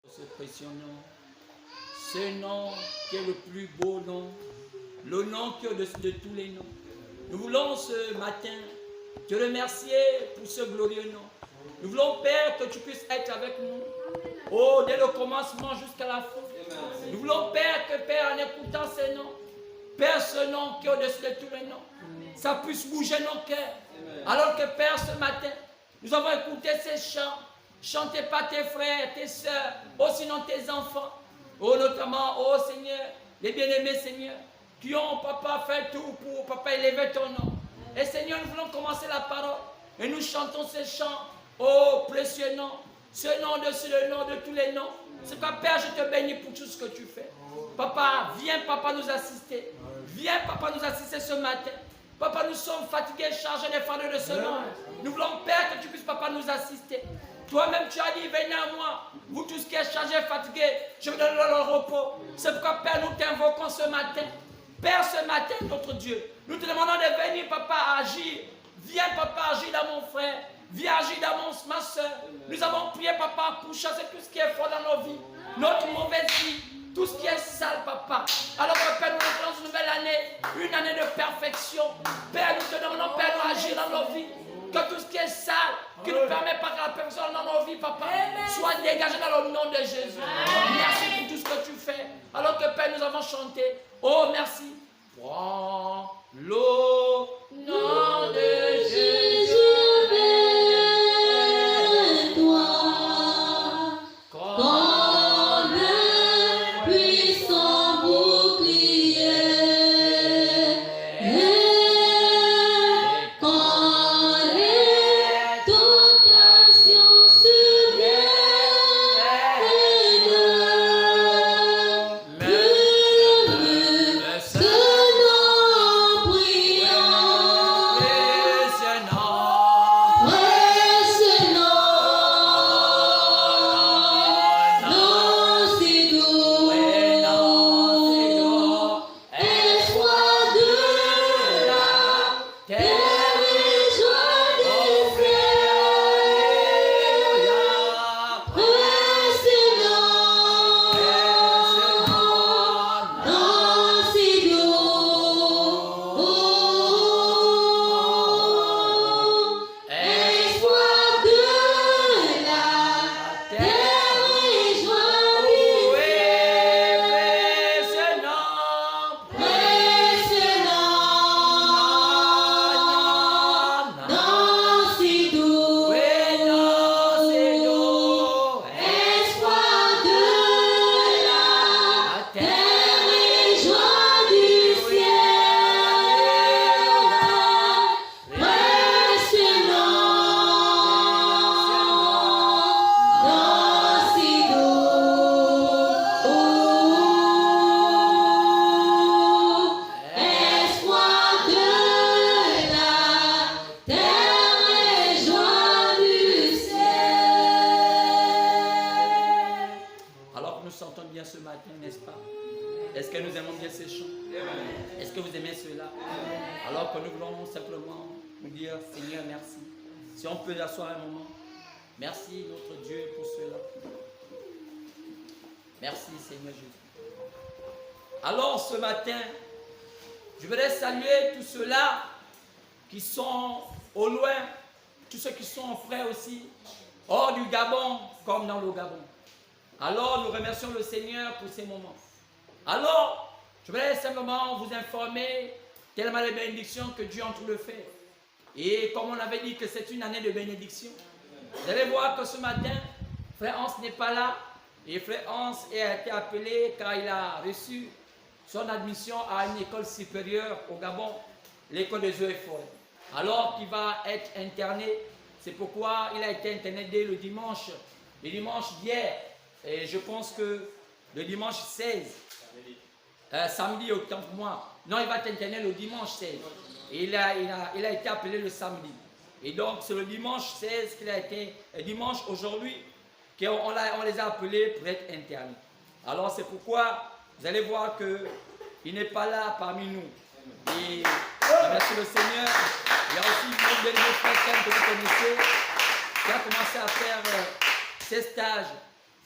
Ce précieux nom, ce nom qui est le plus beau nom, le nom qui est au-dessus de tous les noms. Nous voulons ce matin te remercier pour ce glorieux nom. Nous voulons, Père, que tu puisses être avec nous. Oh, dès le commencement jusqu'à la fin. Nous voulons, Père, que Père, en écoutant ce nom, Père, ce nom qui est au-dessus de tous les noms, ça puisse bouger nos cœurs. Alors que, Père, ce matin, nous avons écouté ces chants, chantés par tes frères, tes sœurs, oh sinon tes enfants, oh notamment, oh Seigneur, les bien-aimés Seigneur, qui ont, Papa, fait tout pour, Papa, élever ton nom. Et Seigneur, nous voulons commencer la parole, et nous chantons ces chants, oh précieux nom, ce nom dessus le nom de tous les noms. C'est quoi, Père, je te bénis pour tout ce que tu fais. Papa, viens, Papa, nous assister. Viens, Papa, nous assister ce matin. Papa, nous sommes fatigués, chargés des fardeaux de ce nom. Nous voulons, Père, que tu puisses, Papa, nous assister. Toi-même, tu as dit, venez à moi, vous tous qui êtes chargés, fatigués, je vous donne le repos. C'est pourquoi, Père, nous t'invoquons ce matin. Père, ce matin, notre Dieu, nous te demandons de venir, Papa, agir. Viens, Papa, agir dans mon frère. Viens agir dans ma soeur. Nous avons prié, Papa, pour chasser tout ce qui est fort dans nos vies. Notre mauvaise vie, tout ce qui est sale, Papa. Alors que, Père, nous reprenons une nouvelle année, une année de perfection. Père, nous te demandons, Père, d'agir dans nos vies. Que tout ce qui est sale, qui ne permet pas que la perfection dans nos vies, Papa, soit dégagé dans le nom de Jésus. Merci pour tout ce que tu fais. Alors que, Père, nous avons chanté. Oh, merci. Prends le nom de Jésus. Alors ce matin, je voudrais saluer tous ceux-là qui sont au loin, tous ceux qui sont frères aussi, hors du Gabon comme dans le Gabon. Alors nous remercions le Seigneur pour ces moments. Alors, je voudrais simplement vous informer tellement les bénédictions que Dieu est en train de faire. Et comme on avait dit que c'est une année de bénédiction, vous allez voir que ce matin, Frère Hans n'est pas là. Et Frère Hans a été appelé car il a reçu son admission à une école supérieure au Gabon, l'école des eaux et forêts. Alors qu'il va être interné, c'est pourquoi il a été interné dès le dimanche d'hier. Et je pense que le dimanche 16, samedi autant pour moi. Non, il va être interné le dimanche 16. Et il a été appelé le samedi. Et donc c'est le dimanche 16 qu'il a été, dimanche aujourd'hui, qu'on les a appelés pour être internés. Alors c'est pourquoi vous allez voir qu'il n'est pas là parmi nous. Et merci le Seigneur. Il y a aussi une de nos frères que vous connaissez, qui a commencé à faire ses stages.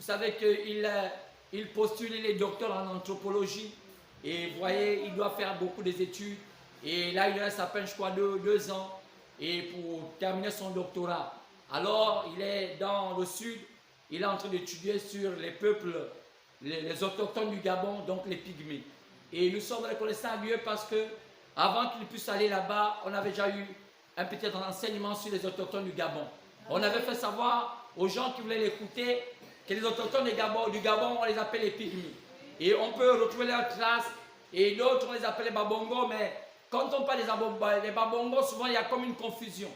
Vous savez qu'il postule, il est docteur en anthropologie. Et vous voyez, il doit faire beaucoup d'études. Et là, il reste à peine, je crois, 2 ans et pour terminer son doctorat. Alors, il est dans le sud. Il est en train d'étudier sur les peuples, les autochtones du Gabon, donc les pygmées. Et nous sommes reconnaissants à Dieu parce que avant qu'il puisse aller là-bas, on avait déjà eu un petit enseignement sur les autochtones du Gabon. On avait fait savoir aux gens qui voulaient l'écouter que les autochtones du Gabon, on les appelle les pygmées. Et on peut retrouver leurs traces. Et d'autres, on les appelle les babongos. Mais quand on parle des babongos, souvent il y a comme une confusion.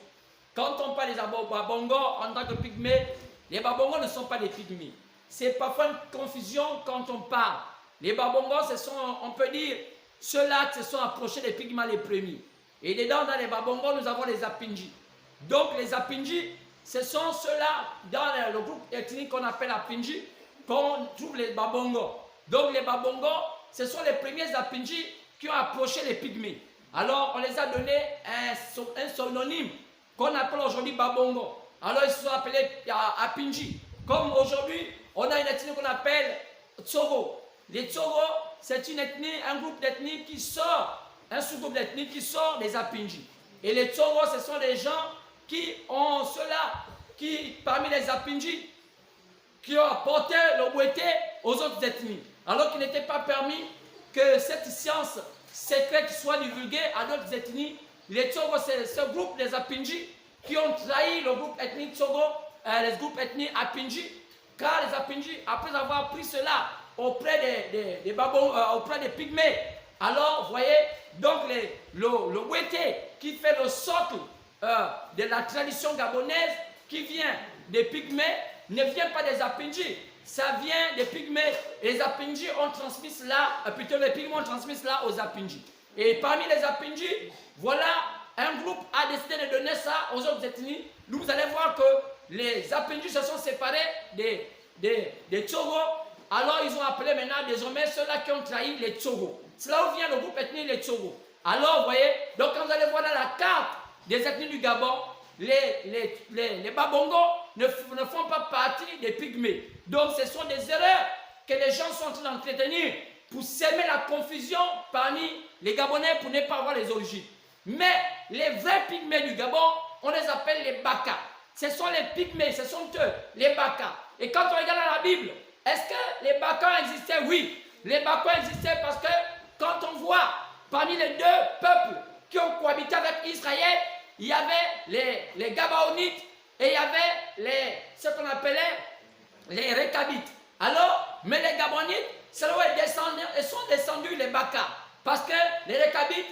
Quand on parle des babongos en tant que pygmées, les babongos ne sont pas des pygmées. C'est parfois une confusion quand on parle. Les babongos, ce sont, on peut dire, ceux-là qui se sont approchés des pygmées les premiers. Et dedans, dans les babongos, nous avons les apindjis. Donc les apindjis, ce sont ceux-là, dans le groupe ethnique qu'on appelle apindjis, qu'on trouve les babongos. Donc les babongos, ce sont les premiers apindjis qui ont approché les pygmées. Alors on les a donné un synonyme qu'on appelle aujourd'hui babongo. Alors ils se sont appelés apindjis. Comme aujourd'hui, on a une ethnie qu'on appelle Tsoro. Les Tsoro, c'est une ethnie, un groupe d'ethnie qui sort, un sous-groupe d'ethnie qui sort des apindjis. Et les Tsoro, ce sont des gens qui ont ceux-là, qui parmi les apindjis, qui ont apporté le Bwete aux autres ethnies. Alors qu'il n'était pas permis que cette science secrète soit divulguée à d'autres ethnies. Les Tsoro, c'est ce groupe des apindjis qui ont trahi le groupe ethnique Tsoro, les groupes ethniques apindjis, car les apindjis, après avoir pris cela auprès auprès des pygmées, alors vous voyez, donc le Bwete qui fait le socle de la tradition gabonaise, qui vient des pygmées, ne vient pas des apindjis. Ça vient des pygmées. Et les apindjis ont transmis cela, plutôt les pygmées ont transmis cela aux apindjis. Et parmi les apindjis, voilà, un groupe a décidé de donner ça aux autres ethnies. Vous allez voir que les apindjis se sont séparés des Tsoro. Alors ils ont appelé maintenant désormais ceux-là qui ont trahi les Tsoro. C'est là où vient le groupe ethnique les Tsoro. Alors vous voyez, donc quand vous allez voir dans la carte des ethnies du Gabon, les babongos ne font pas partie des pygmées. Donc ce sont des erreurs que les gens sont en train d'entretenir pour s'aimer la confusion parmi les Gabonais pour ne pas avoir les origines. Mais les vrais pygmées du Gabon, on les appelle les Baka. Ce sont les pygmées, ce sont eux, les Baka. Et quand on regarde dans la Bible, est-ce que les Baka existaient? Oui, les Baka existaient parce que quand on voit parmi les deux peuples qui ont cohabité avec Israël, il y avait les Gabaonites et il y avait ce qu'on appelait les Récabites. Alors, mais les Gabonites, c'est là où ils sont descendus les Baka. Parce que les Récabites,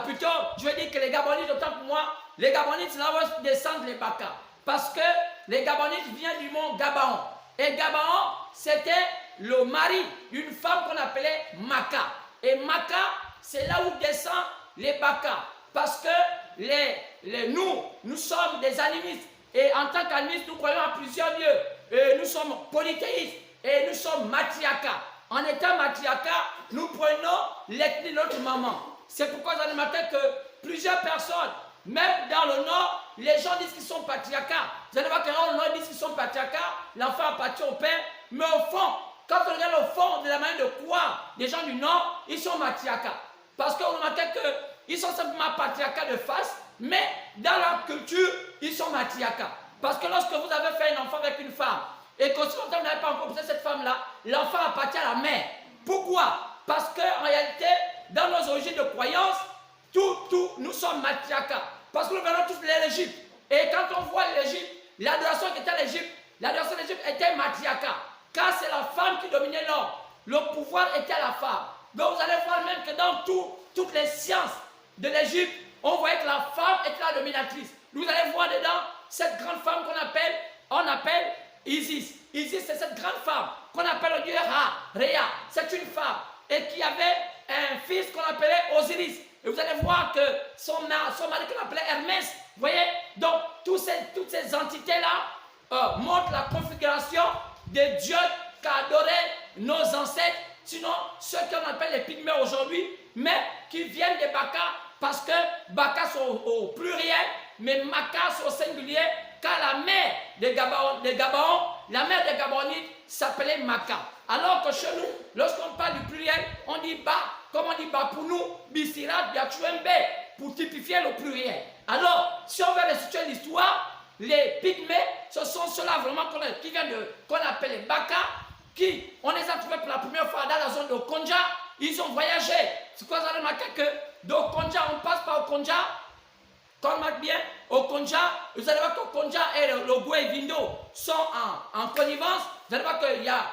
plutôt, je veux dire que les Gabonites, autant que moi, les Gabonites, c'est là où descendent les Baka. Parce que les Gabonites viennent du mont Gabaon. Et Gabaon, c'était le mari d'une femme qu'on appelait Maka. Et Maka, c'est là où descendent les Baka. Parce que nous sommes des animistes. Et en tant qu'animistes, nous croyons à plusieurs dieux. Et nous sommes polythéistes. Et nous sommes matriarcats. En étant matriarcat, nous prenons l'ethnie de notre maman. C'est pourquoi vous allez remarquer que plusieurs personnes, même dans le Nord, les gens disent qu'ils sont patriarcats. Vous allez voir que dans le Nord, ils disent qu'ils sont patriarcats. L'enfant appartient au père. Mais au fond, quand on regarde au fond de la manière de croire des gens du Nord, ils sont matriarcats. Parce qu'on remarque qu'ils sont simplement patriarcats de face, mais dans leur culture, ils sont matriarcats. Parce que lorsque vous avez fait un enfant avec une femme, et que si longtemps vous n'avez pas encore posé cette femme-là, l'enfant appartient à la mère. Pourquoi? Parce qu'en réalité, dans nos origines de croyance, nous sommes matriarcats. Parce que nous venons tous de l'Égypte. Et quand on voit l'Égypte, l'adoration qui était à l'Égypte, l'adoration de l'Égypte était matriarcat. Car c'est la femme qui dominait l'homme. Le pouvoir était à la femme. Donc vous allez voir même que dans toutes les sciences de l'Égypte, on voyait que la femme était la dominatrice. Vous allez voir dedans cette grande femme qu'on appelle Isis. Isis, c'est cette grande femme qu'on appelle le dieu Rhea. C'est une femme. Et qui avait un fils qu'on appelait Osiris. Et vous allez voir que son mari qu'on appelait Hermès. Vous voyez? Donc, toutes ces entités-là montrent la configuration des dieux qu'adoraient nos ancêtres. Sinon, ceux qu'on appelle les pygmées aujourd'hui, mais qui viennent des Baka, parce que Baka sont au pluriel, mais Maka sont au singulier, car la mère des Gabaons, la mère des Gabaonites s'appelait Maca. Alors que chez nous, lorsqu'on parle du pluriel, on dit Ba, comme on dit Ba pour nous, Bisirat, Biatuembe, pour typifier le pluriel. Alors, si on veut restituer l'histoire, les Pygmées, ce sont ceux-là vraiment qu'on appelle les Baka, qui, on les a trouvés pour la première fois dans la zone de Konja, ils ont voyagé. C'est quoi ça remarqué que d'Okonja, on passe par Okonja, quand on remarque bien, Okonja, vous allez voir qu'Okonja et le Gwe Vindo sont en connivence. Vous allez voir qu'il y a,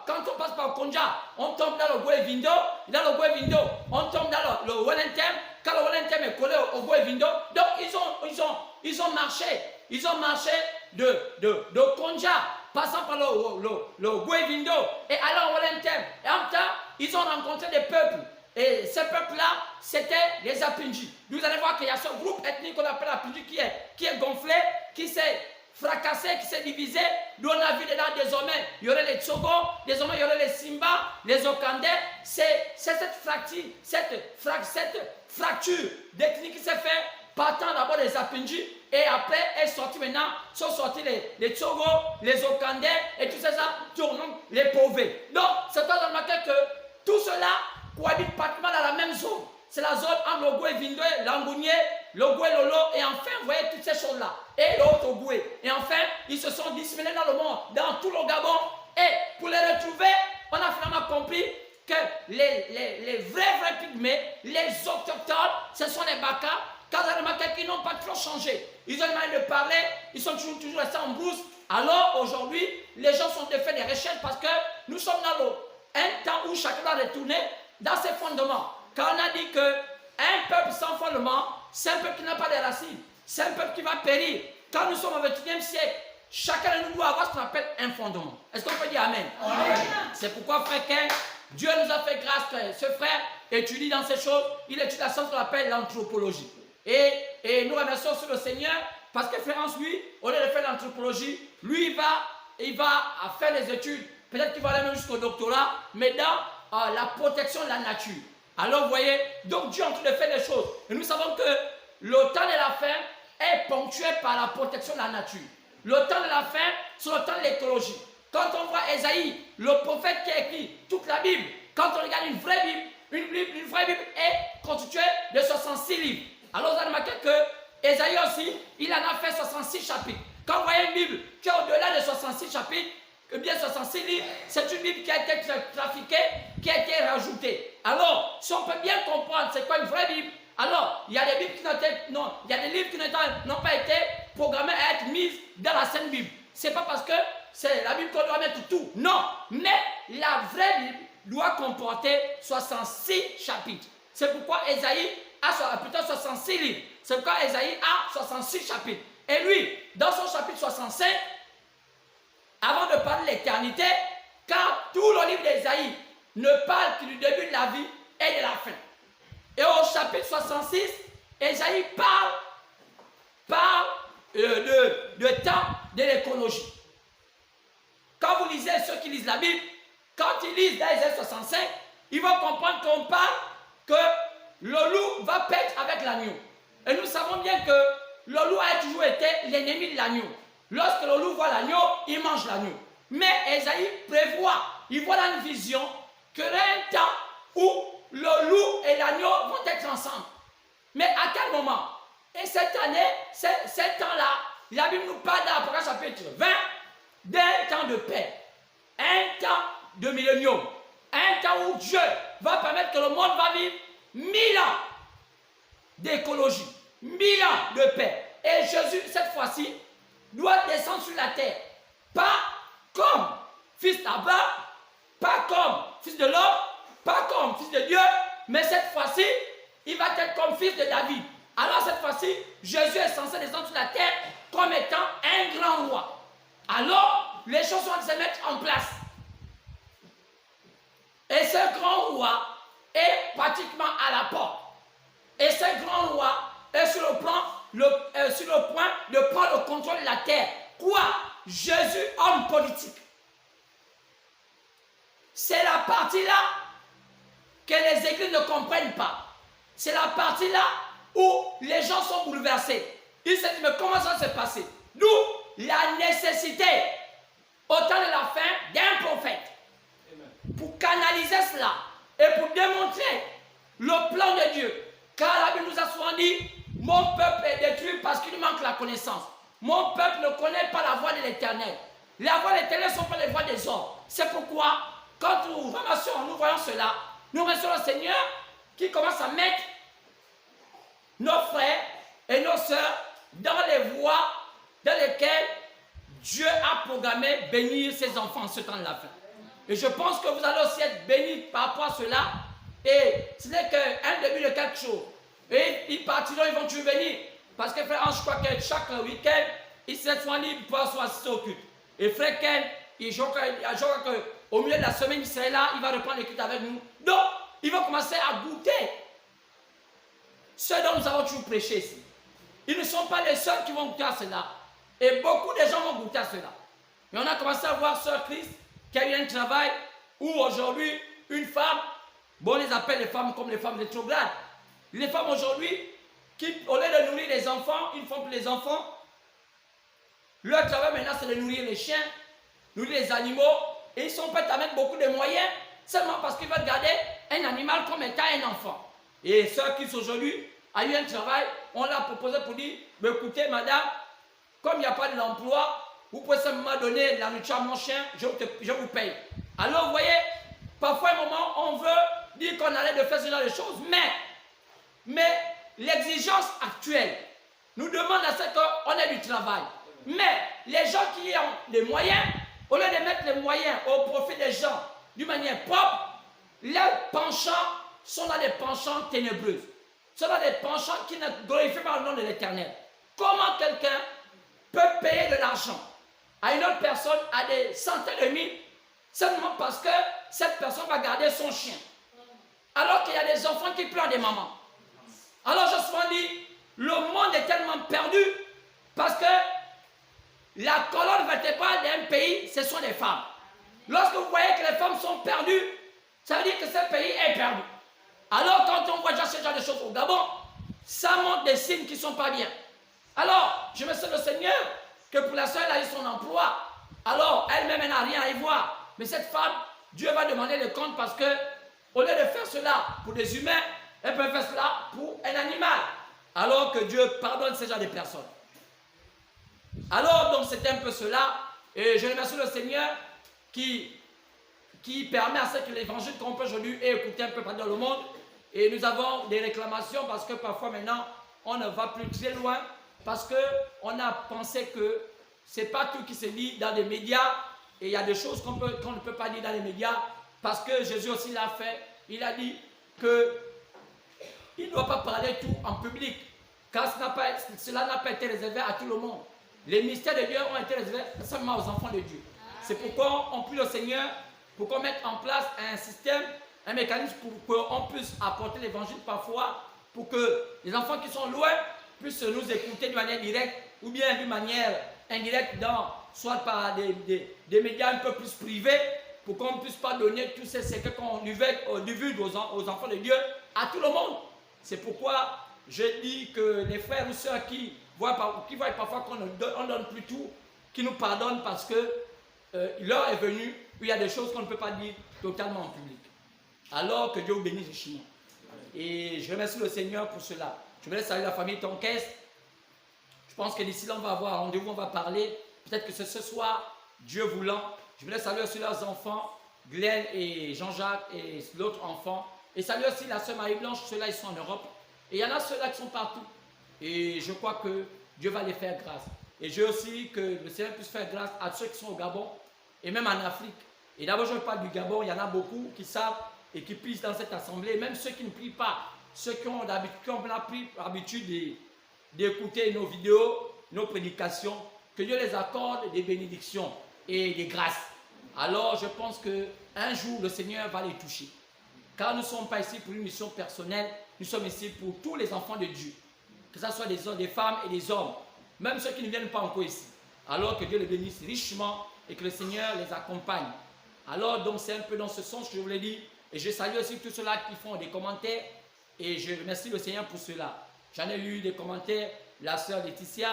quand on passe par Okonja, on tombe dans le Gwe Vindo, dans le Gwe Vindo, on tombe dans le Wellington, quand le Wellington est collé au Gwe Vindo, donc ils ont marché de Konja, passant par le Gwe Vindo, et allant au Wellington, et en même temps, ils ont rencontré des peuples. Et ces peuples-là, c'était les Apindji. Vous allez voir qu'il y a ce groupe ethnique qu'on appelle Apindji qui est gonflé, qui s'est fracassé, qui s'est divisé. D'où on a vu dedans désormais, il y aurait les Tsogo, désormais il y aurait les Simba, les Okandé. C'est cette fracture d'ethnie qui s'est fait partant d'abord des Apindji et après sont sortis les Tsogo, les Okandé et tout ça, tournant les pauvres. Donc, c'est pas remarqué que tout cela cohabitent pratiquement dans la même zone. C'est la zone entre le Gwe Vindwe, l'Angounier, le Gwe Lolo, et enfin, vous voyez toutes ces choses-là. Et l'autre Gwe. Et enfin, ils se sont disséminés dans le monde, dans tout le Gabon. Et pour les retrouver, on a finalement compris que les vrais pygmées, les autochtones, ce sont les Baka, car les Baka qui n'ont pas trop changé. Ils ont une manière de parler, ils sont toujours restés en brousse. Alors aujourd'hui, les gens sont fait des recherches parce que nous sommes dans un temps où chacun doit retourner dans ses fondements. Car on a dit qu'un peuple sans fondement, c'est un peuple qui n'a pas de racines. C'est un peuple qui va périr. Quand nous sommes au XXIe siècle, chacun de nous doit avoir ce qu'on appelle un fondement. Est-ce qu'on peut dire Amen? Amen. C'est pourquoi, frère Ken, Dieu nous a fait grâce. Ce frère étudie dans ces choses. Il étudie la science qu'on appelle l'anthropologie. Et nous remercions sur le Seigneur parce que Florence, lui, au lieu de faire l'anthropologie, lui, il va faire les études. Peut-être qu'il va aller même jusqu'au doctorat, mais dans la protection de la nature. Alors vous voyez, donc Dieu est en train de faire des choses. Et nous savons que le temps de la fin est ponctué par la protection de la nature. Le temps de la fin, c'est le temps de l'écologie. Quand on voit Ésaïe, le prophète qui a écrit toute la Bible, quand on regarde une vraie Bible est constituée de 66 livres. Alors vous avez remarqué que Ésaïe aussi, il en a fait 66 chapitres. Quand vous voyez une Bible qui est au-delà de 66 chapitres, que bien 66 livres, c'est une Bible qui a été trafiquée, qui a été rajoutée. Alors, si on peut bien comprendre c'est quoi une vraie Bible, alors il y a des Bibles qui il y a des livres qui n'ont pas été programmés à être mis dans la Sainte Bible. C'est pas parce que c'est la Bible qu'on doit mettre tout. Non, mais la vraie Bible doit comporter 66 chapitres. C'est pourquoi Ésaïe a plutôt 66 livres. C'est pourquoi Ésaïe a 66 chapitres. Et lui, dans son chapitre 65, avant de parler de l'éternité, car tout le livre d'Ésaïe ne parle que du début de la vie et de la fin. Et au chapitre 66, Ésaïe parle de temps de l'écologie. Quand vous lisez ceux qui lisent la Bible, quand ils lisent dans Ésaïe 65, ils vont comprendre qu'on parle que le loup va paître avec l'agneau. Et nous savons bien que le loup a toujours été l'ennemi de l'agneau. Lorsque le loup voit l'agneau, il mange l'agneau. Mais Ésaïe prévoit, il voit dans une vision qu'il y aura un temps où le loup et l'agneau vont être ensemble. Mais à quel moment? Et cette année, ce temps-là, la Bible nous parle dans l'Apocalypse chapitre 20 d'un temps de paix, un temps de millénium, un temps où Dieu va permettre que le monde va vivre 1000 ans d'écologie, 1000 ans de paix. Et Jésus, cette fois-ci, doit descendre sur la terre. Pas comme fils d'Abraham, pas comme fils de l'homme, pas comme fils de Dieu, mais cette fois-ci, il va être comme fils de David. Alors cette fois-ci, Jésus est censé descendre sur la terre comme étant un grand roi. Alors, les choses vont se mettre en place. Et ce grand roi est pratiquement à la porte. Et ce grand roi est sur le point de prendre le contrôle de la terre. Quoi? Jésus, homme politique. C'est la partie-là que les églises ne comprennent pas. C'est la partie-là où les gens sont bouleversés. Ils se disent, mais comment ça s'est passé? Nous, la nécessité, au temps de la fin, d'un prophète. Pour canaliser cela et pour démontrer le plan de Dieu. Car la Bible nous a souvent dit, mon peuple est détruit parce qu'il manque la connaissance. Mon peuple ne connaît pas la voie de l'Éternel. Les voies de l'Éternel ne sont pas les voies des hommes. C'est pourquoi, quand nous voyons cela, nous remercions le Seigneur qui commence à mettre nos frères et nos sœurs dans les voies dans lesquelles Dieu a programmé bénir ses enfants en ce temps de la fin. Et je pense que vous allez aussi être bénis par rapport à cela. Et ce n'est qu'un début de quelque chose. Et ils partiront, ils vont toujours venir. Parce que frère, je crois que chaque week-end, ils se sont libres pour pouvoir assister au culte. Et frère Ken, je crois qu'au milieu de la semaine, il serait là, il va reprendre le culte avec nous. Donc, ils vont commencer à goûter ce dont nous avons toujours prêché ici. Ils ne sont pas les seuls qui vont goûter à cela. Et beaucoup de gens vont goûter à cela. Et on a commencé à voir Sœur Christ qui a eu un travail où aujourd'hui, une femme, bon, on les appelle les femmes comme les femmes rétrogrades. Les femmes aujourd'hui, qui au lieu de nourrir les enfants, ils ne font plus les enfants. Leur travail maintenant, c'est de nourrir les chiens, nourrir les animaux. Et ils sont prêts à mettre beaucoup de moyens, seulement parce qu'ils veulent garder un animal comme étant un enfant. Et Sœur Christ aujourd'hui a eu un travail, on l'a proposé pour dire, écoutez madame, comme il n'y a pas d'emploi, vous pouvez simplement donner la nourriture à mon chien, je vous paye. Alors vous voyez, parfois à un moment, on veut dire qu'on arrête de faire ce genre de choses, mais l'exigence actuelle nous demande à ce qu'on ait du travail. Mais les gens qui ont les moyens, au lieu de mettre les moyens au profit des gens d'une manière propre, leurs penchants sont dans des penchants ténébreux. Sont dans des penchants qui ne glorifient pas le nom de l'Éternel. Comment quelqu'un peut payer de l'argent à une autre personne à des centaines de mille seulement parce que cette personne va garder son chien, alors qu'il y a des enfants qui pleurent des mamans. Alors je souvent dit, le monde est tellement perdu parce que la colonne vertébrale d'un pays, ce sont les femmes. Lorsque vous voyez que les femmes sont perdues, ça veut dire que ce pays est perdu. Alors quand on voit déjà ce genre de choses au Gabon, ça montre des signes qui ne sont pas bien. Alors, je me soucie le Seigneur que pour la soeur, elle a eu son emploi. Alors, elle-même, elle n'a rien à y voir. Mais cette femme, Dieu va demander le compte parce que, au lieu de faire cela pour des humains, elle peut faire cela pour un animal. Alors que Dieu pardonne ce genre de personnes. Alors, donc, c'était un peu cela. Et je remercie le Seigneur qui permet à ce que l'évangile qu'on peut aujourd'hui ait écouté un peu partout dans le monde. Et nous avons des réclamations parce que parfois maintenant, on ne va plus très loin. Parce qu'on a pensé que ce n'est pas tout qui se dit dans les médias. Et il y a des choses qu'on ne peut pas dire dans les médias. Parce que Jésus aussi l'a fait. Il a dit qu'il ne doit pas parler tout en public. Car cela n'a pas été réservé à tout le monde. Les mystères de Dieu ont été réservés seulement aux enfants de Dieu. C'est pourquoi on prie le Seigneur pour qu'on mette en place un système, un mécanisme pour qu'on puisse apporter l'évangile parfois, pour que les enfants qui sont loin puissent nous écouter d'une manière directe ou bien d'une manière indirecte, soit par des médias un peu plus privés, pour qu'on ne puisse pas donner tous ces secrets qu'on divulgue aux enfants de Dieu à tout le monde. C'est pourquoi je dis que les frères ou sœurs qui voient parfois qu'on ne donne plus tout, qui nous pardonnent parce que l'heure est venue où il y a des choses qu'on ne peut pas dire totalement en public. Alors que Dieu vous bénisse richement. Et je remercie le Seigneur pour cela. Je me laisse saluer la famille Tonquès. Je pense que d'ici là, on va avoir un rendez-vous, on va parler. Peut-être que c'est ce soir, Dieu voulant. Je me laisse saluer aussi leurs enfants, Glenn et Jean-Jacques et l'autre enfant. Et saluer aussi la sœur Marie-Blanche, ceux-là, ils sont en Europe. Et il y en a ceux-là qui sont partout. Et je crois que Dieu va les faire grâce. Et je veux aussi que le Seigneur puisse faire grâce à ceux qui sont au Gabon et même en Afrique. Et d'abord, je parle du Gabon, il y en a beaucoup qui savent et qui prient dans cette assemblée, même ceux qui ne prient pas, ceux qui ont l'habitude d'écouter nos vidéos, nos prédications, que Dieu les accorde des bénédictions et des grâces. Alors, je pense qu'un jour, le Seigneur va les toucher. Car nous ne sommes pas ici pour une mission personnelle, nous sommes ici pour tous les enfants de Dieu. Que ce soit des femmes et des hommes, même ceux qui ne viennent pas encore ici. Alors que Dieu les bénisse richement et que le Seigneur les accompagne. Alors, donc, c'est un peu dans ce sens que je voulais dire. Et je salue aussi tous ceux-là qui font des commentaires. Et je remercie le Seigneur pour cela. J'en ai lu des commentaires, la sœur Laetitia,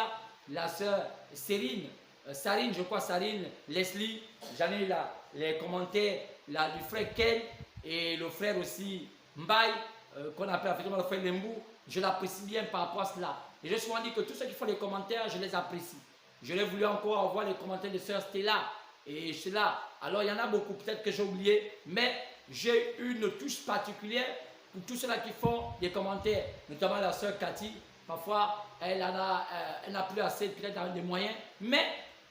la sœur Céline, Sarine, je crois Sarine, Leslie, j'en ai eu les commentaires là, du frère Ken et le frère aussi Mbaye, qu'on appelle effectivement le frère Lembou. Je l'apprécie bien par rapport à cela. Et j'ai souvent dit que tous ceux qui font les commentaires, je les apprécie. Je l'ai voulu encore voir les commentaires de sœur Stella et cela. Alors il y en a beaucoup, peut-être que j'ai oublié, mais j'ai une touche particulière pour tous ceux-là qui font des commentaires, notamment la sœur Cathy. Parfois, elle n'a plus assez peut-être des moyens, mais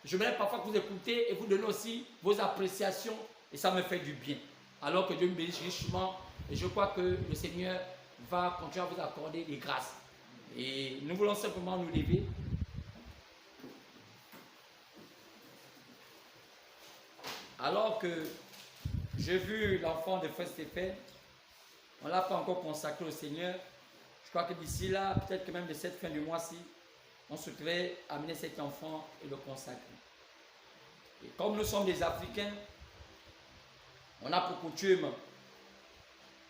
je voudrais parfois que vous écoutez et vous donnez aussi vos appréciations et ça me fait du bien. Alors que Dieu me bénisse richement et je crois que le Seigneur va continuer à vous accorder des grâces. Et nous voulons simplement nous lever. Alors que j'ai vu l'enfant de Frère Stéphane, on ne l'a pas encore consacré au Seigneur. Je crois que d'ici là, peut-être que même de cette fin du mois-ci, on souhaiterait amener cet enfant et le consacrer. Et comme nous sommes des Africains, on a pour coutume,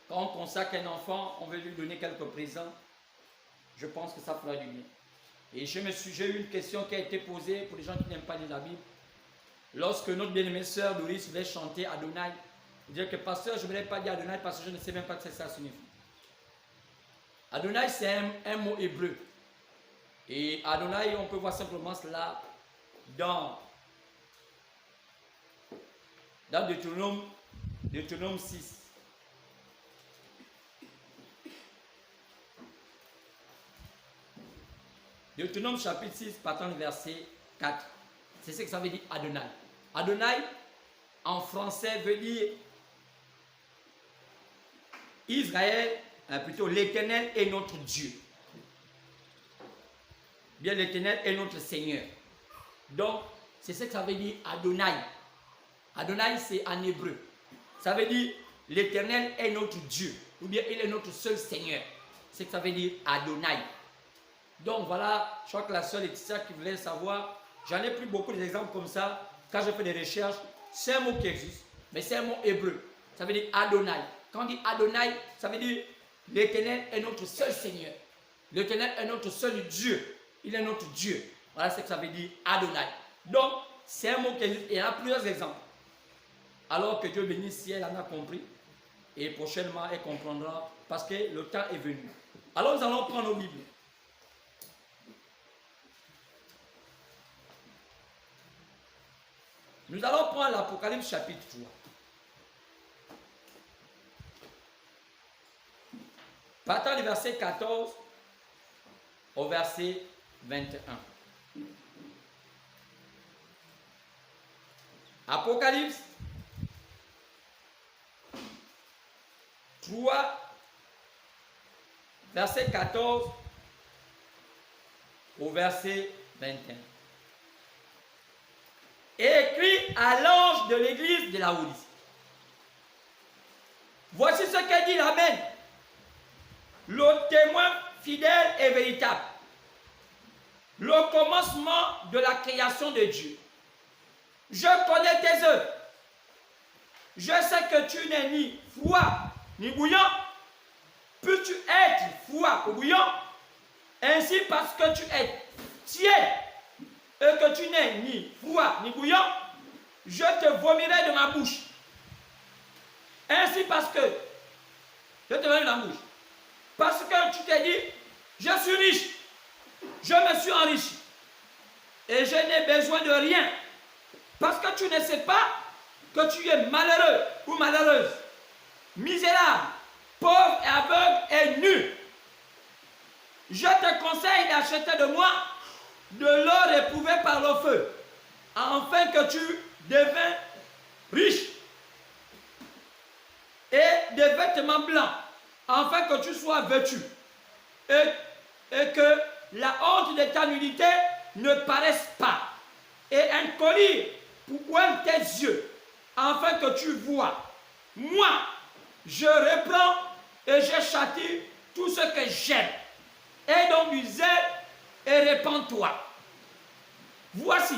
quand on consacre un enfant, on veut lui donner quelques présents. Je pense que ça fera du bien. Et j'ai eu une question qui a été posée pour les gens qui n'aiment pas lire la Bible. Lorsque notre bien-aimée sœur Doris voulait chanter Adonai, il disait que pasteur, je ne voulais pas dire Adonai parce que je ne sais même pas ce que ça signifie. Adonai, c'est un mot hébreu. Et Adonai, on peut voir simplement cela dans Deutéronome 6. Deutéronome chapitre 6, partant du verset 4. C'est ce que ça veut dire Adonai. Adonai, en français, veut dire Israël, plutôt l'Éternel est notre Dieu. Bien, l'Éternel est notre Seigneur. Donc, c'est ce que ça veut dire Adonai. Adonai, c'est en hébreu. Ça veut dire l'Éternel est notre Dieu. Ou bien il est notre seul Seigneur. C'est ce que ça veut dire Adonai. Donc voilà, je crois que la sœur Laetitia qui voulait savoir, j'en ai pris beaucoup d'exemples comme ça. Quand je fais des recherches, c'est un mot qui existe, mais c'est un mot hébreu. Ça veut dire Adonai. Quand on dit Adonai, ça veut dire l'Éternel est notre seul Seigneur. L'Éternel est notre seul Dieu. Il est notre Dieu. Voilà ce que ça veut dire Adonai. Donc, c'est un mot qui existe. Et il y en a plusieurs exemples. Alors que Dieu bénisse si elle en a compris. Et prochainement, elle comprendra parce que le temps est venu. Alors, nous allons prendre nos Bibles. Nous allons prendre l'Apocalypse chapitre 3. Partant du verset 14 au verset 21. Apocalypse 3, verset 14 au verset 21. Et écrit à l'ange de l'église de la Laodicée. Voici ce que dit l'Amen, le témoin fidèle et véritable, le commencement de la création de Dieu. Je connais tes œuvres. Je sais que tu n'es ni froid ni bouillant. Peux-tu être froid ou bouillant? Ainsi, parce que tu es tiède et que tu n'es ni froid ni bouillant, je te vomirai de ma bouche. Ainsi, parce que je te vomirai de ma bouche. Parce que tu t'es dit, je suis riche, je me suis enrichi et je n'ai besoin de rien. Parce que tu ne sais pas que tu es malheureux ou malheureuse, misérable, pauvre et aveugle et nu. Je te conseille d'acheter de moi de l'or éprouvé par le feu, afin que tu deviens riche, et des vêtements blancs, afin que tu sois vêtu, et que la honte de ta nudité ne paraisse pas, et un collier pour oindre tes yeux, afin que tu vois. Moi, je reprends et je châtie tout ce que j'aime. Aie donc du zèle et répands-toi. Voici,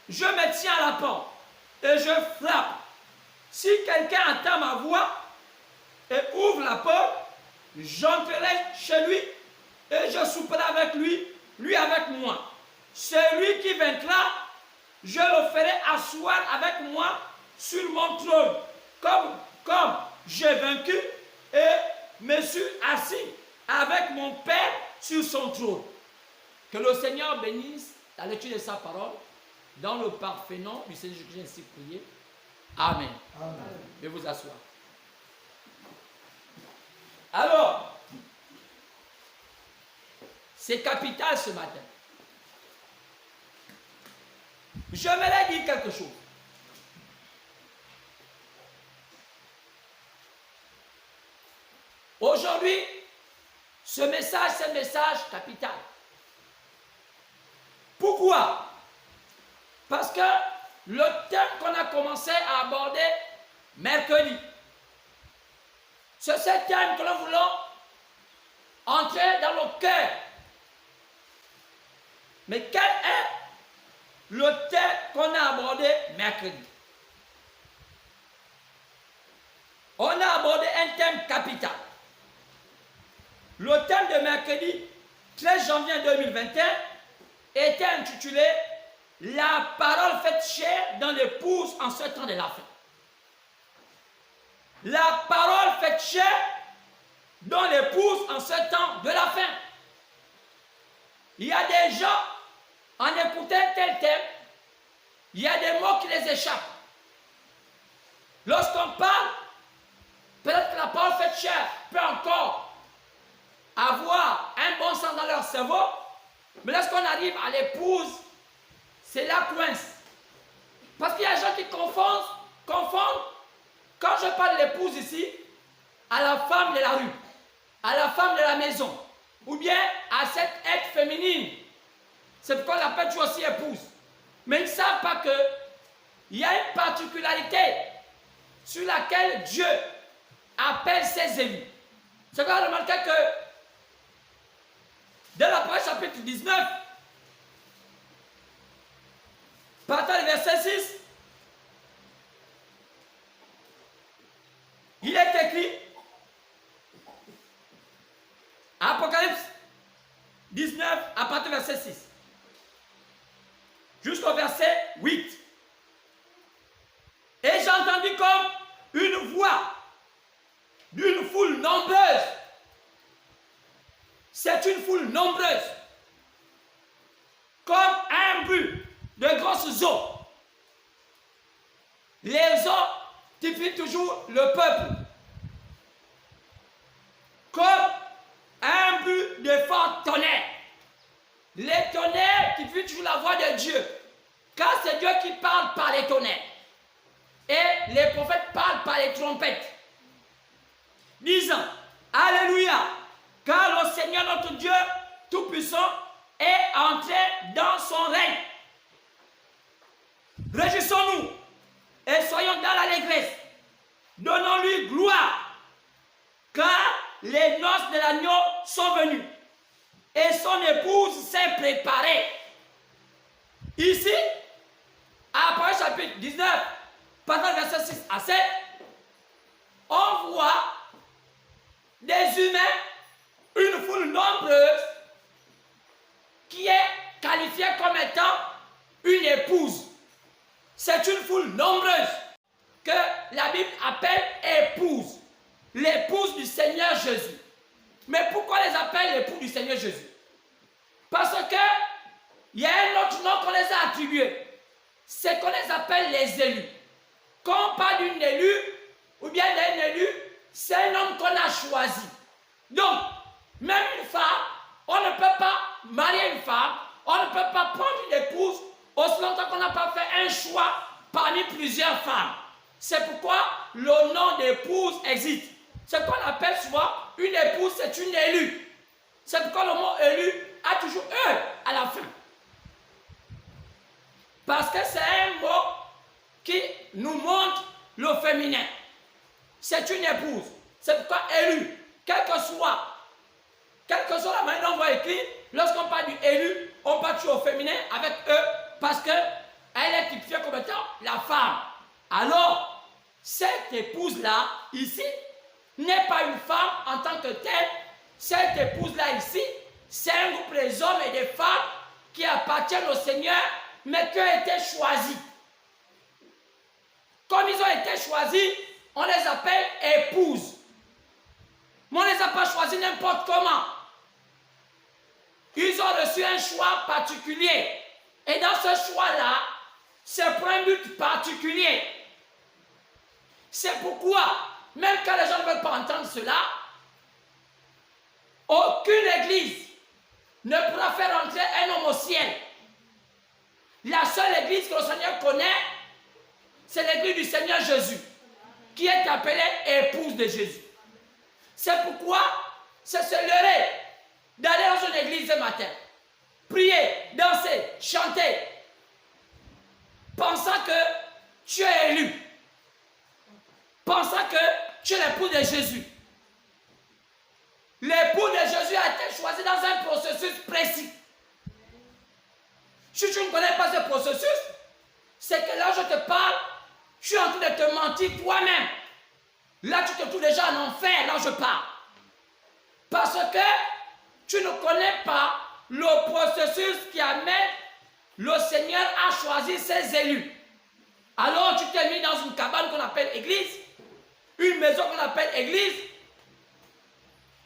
je me tiens à la porte et je frappe. Si quelqu'un entend ma voix et ouvre la porte, j'entrerai chez lui et je souperai avec lui, lui avec moi. Celui qui vaincra, je le ferai asseoir avec moi sur mon trône, comme j'ai vaincu et me suis assis avec mon Père sur son trône. Que le Seigneur bénisse la lecture de sa parole dans le parfait nom du Seigneur Jésus, j'ai ainsi prié. Amen. Amen. Je vais vous asseoir. Alors, c'est capital ce matin. J'aimerais dire quelque chose. Aujourd'hui, ce message, c'est un message capital. Pourquoi? Parce que le thème qu'on a commencé à aborder mercredi, c'est ce thème que nous voulons entrer dans le cœur. Mais quel est le thème qu'on a abordé mercredi? On a abordé un thème capital. Le thème de mercredi 13 janvier 2021 était intitulé « La parole faite chair dans l'épouse en ce temps de la fin ». La parole faite chair dans l'épouse en ce temps de la fin. Il y a des gens, en écoutant tel thème, il y a des mots qui les échappent. Lorsqu'on parle, peut-être que la parole faite chair peut encore avoir un bon sens dans leur cerveau, mais lorsqu'on arrive à l'épouse, c'est la coince. Parce qu'il y a des gens qui confondent, quand je parle de l'épouse ici, à la femme de la rue, à la femme de la maison, ou bien à cette être féminine. C'est pourquoi on l'appelle toujours aussi épouse. Mais ils ne savent pas qu'il y a une particularité sur laquelle Dieu appelle ses élus. C'est pourquoi on remarque que dans l'Apocalypse chapitre 19, partant du verset 6, il est écrit, Apocalypse 19, à partir du verset 6, jusqu'au verset 8. Et j'ai entendu comme une voix d'une foule nombreuse. C'est une foule nombreuse. Comme un bruit de grosses eaux. Les eaux typifient toujours le peuple. Comme un bruit de fort tonnerre. Les tonnerres typifient toujours la voix de Dieu. Car c'est Dieu qui parle par les tonnerres. Et les prophètes parlent par les trompettes. Disant, Alléluia, car le Seigneur notre Dieu Tout-Puissant est entré dans son règne. Réjouissons-nous et soyons dans l'allégresse. Donnons-lui gloire, car les noces de l'agneau sont venues et son épouse s'est préparée. Ici, à Apocalypse chapitre 19, pendant le verset 6 à 7, on voit des humains, une foule nombreuse, qui est qualifiée comme étant une épouse. C'est une foule nombreuse que la Bible appelle épouse. L'épouse du Seigneur Jésus. Mais pourquoi les appelle l'épouse du Seigneur Jésus? Parce que il y a un autre nom qu'on les a attribués. C'est qu'on les appelle les élus. Quand on parle d'une élue, ou bien d'un élu, c'est un homme qu'on a choisi. Donc, même une femme, on ne peut pas marier une femme, on ne peut pas prendre une épouse aussi longtemps qu'on n'a pas fait un choix parmi plusieurs femmes. C'est pourquoi le nom d'épouse existe. Ce qu'on appelle souvent une épouse, c'est une élue. C'est pourquoi le mot élu a toujours E à la fin. Parce que c'est un mot qui nous montre le féminin. C'est une épouse. C'est pourquoi élu, quelle que soit la manière dont on va écrire, lorsqu'on parle du élu, on parle toujours au féminin avec E, parce qu'elle est typifiée comme étant la femme. Alors, cette épouse-là, ici, n'est pas une femme en tant que telle. Cette épouse-là, ici, c'est un groupe des hommes et des femmes qui appartiennent au Seigneur mais qui ont été choisis. Comme ils ont été choisis, on les appelle épouses. Mais on ne les a pas choisis n'importe comment. Ils ont reçu un choix particulier. Et dans ce choix-là, c'est pour un but particulier. C'est pourquoi, même quand les gens ne veulent pas entendre cela, aucune église ne pourra faire entrer un homme au ciel. La seule église que le Seigneur connaît, c'est l'église du Seigneur Jésus, qui est appelée épouse de Jésus. C'est pourquoi c'est se leurrer d'aller dans une église ce matin, prier, danser, chanter, pensant que tu es élu, pensant que tu es l'épouse de Jésus. L'époux de Jésus a été choisi dans un processus précis. Si tu ne connais pas ce processus, c'est que là je te parle, tu es en train de te mentir toi-même. Là tu te trouves déjà en enfer, là je parle. Parce que tu ne connais pas le processus qui amène le Seigneur à choisir ses élus. Alors tu t'es mis dans une cabane qu'on appelle église, une maison qu'on appelle église,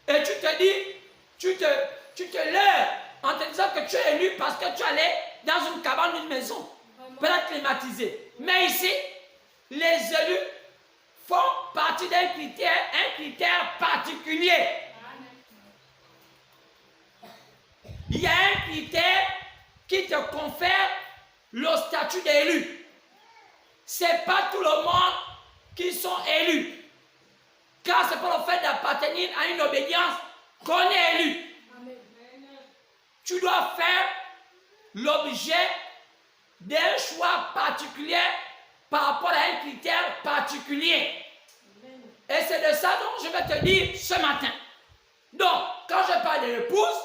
et tu te dis, tu te leurres en te disant que tu es élu parce que tu allais dans une cabane, une maison, peut-être climatisée. Mais ici, les élus font partie d'un critère particulier. Il y a un critère qui te confère le statut d'élu. Ce n'est pas tout le monde qui sont élus. Car c'est pas le fait d'appartenir à une obédience qu'on est élu. Amen. Tu dois faire l'objet d'un choix particulier par rapport à un critère particulier. Amen. Et c'est de ça dont je vais te dire ce matin. Donc, quand je parle de l'épouse,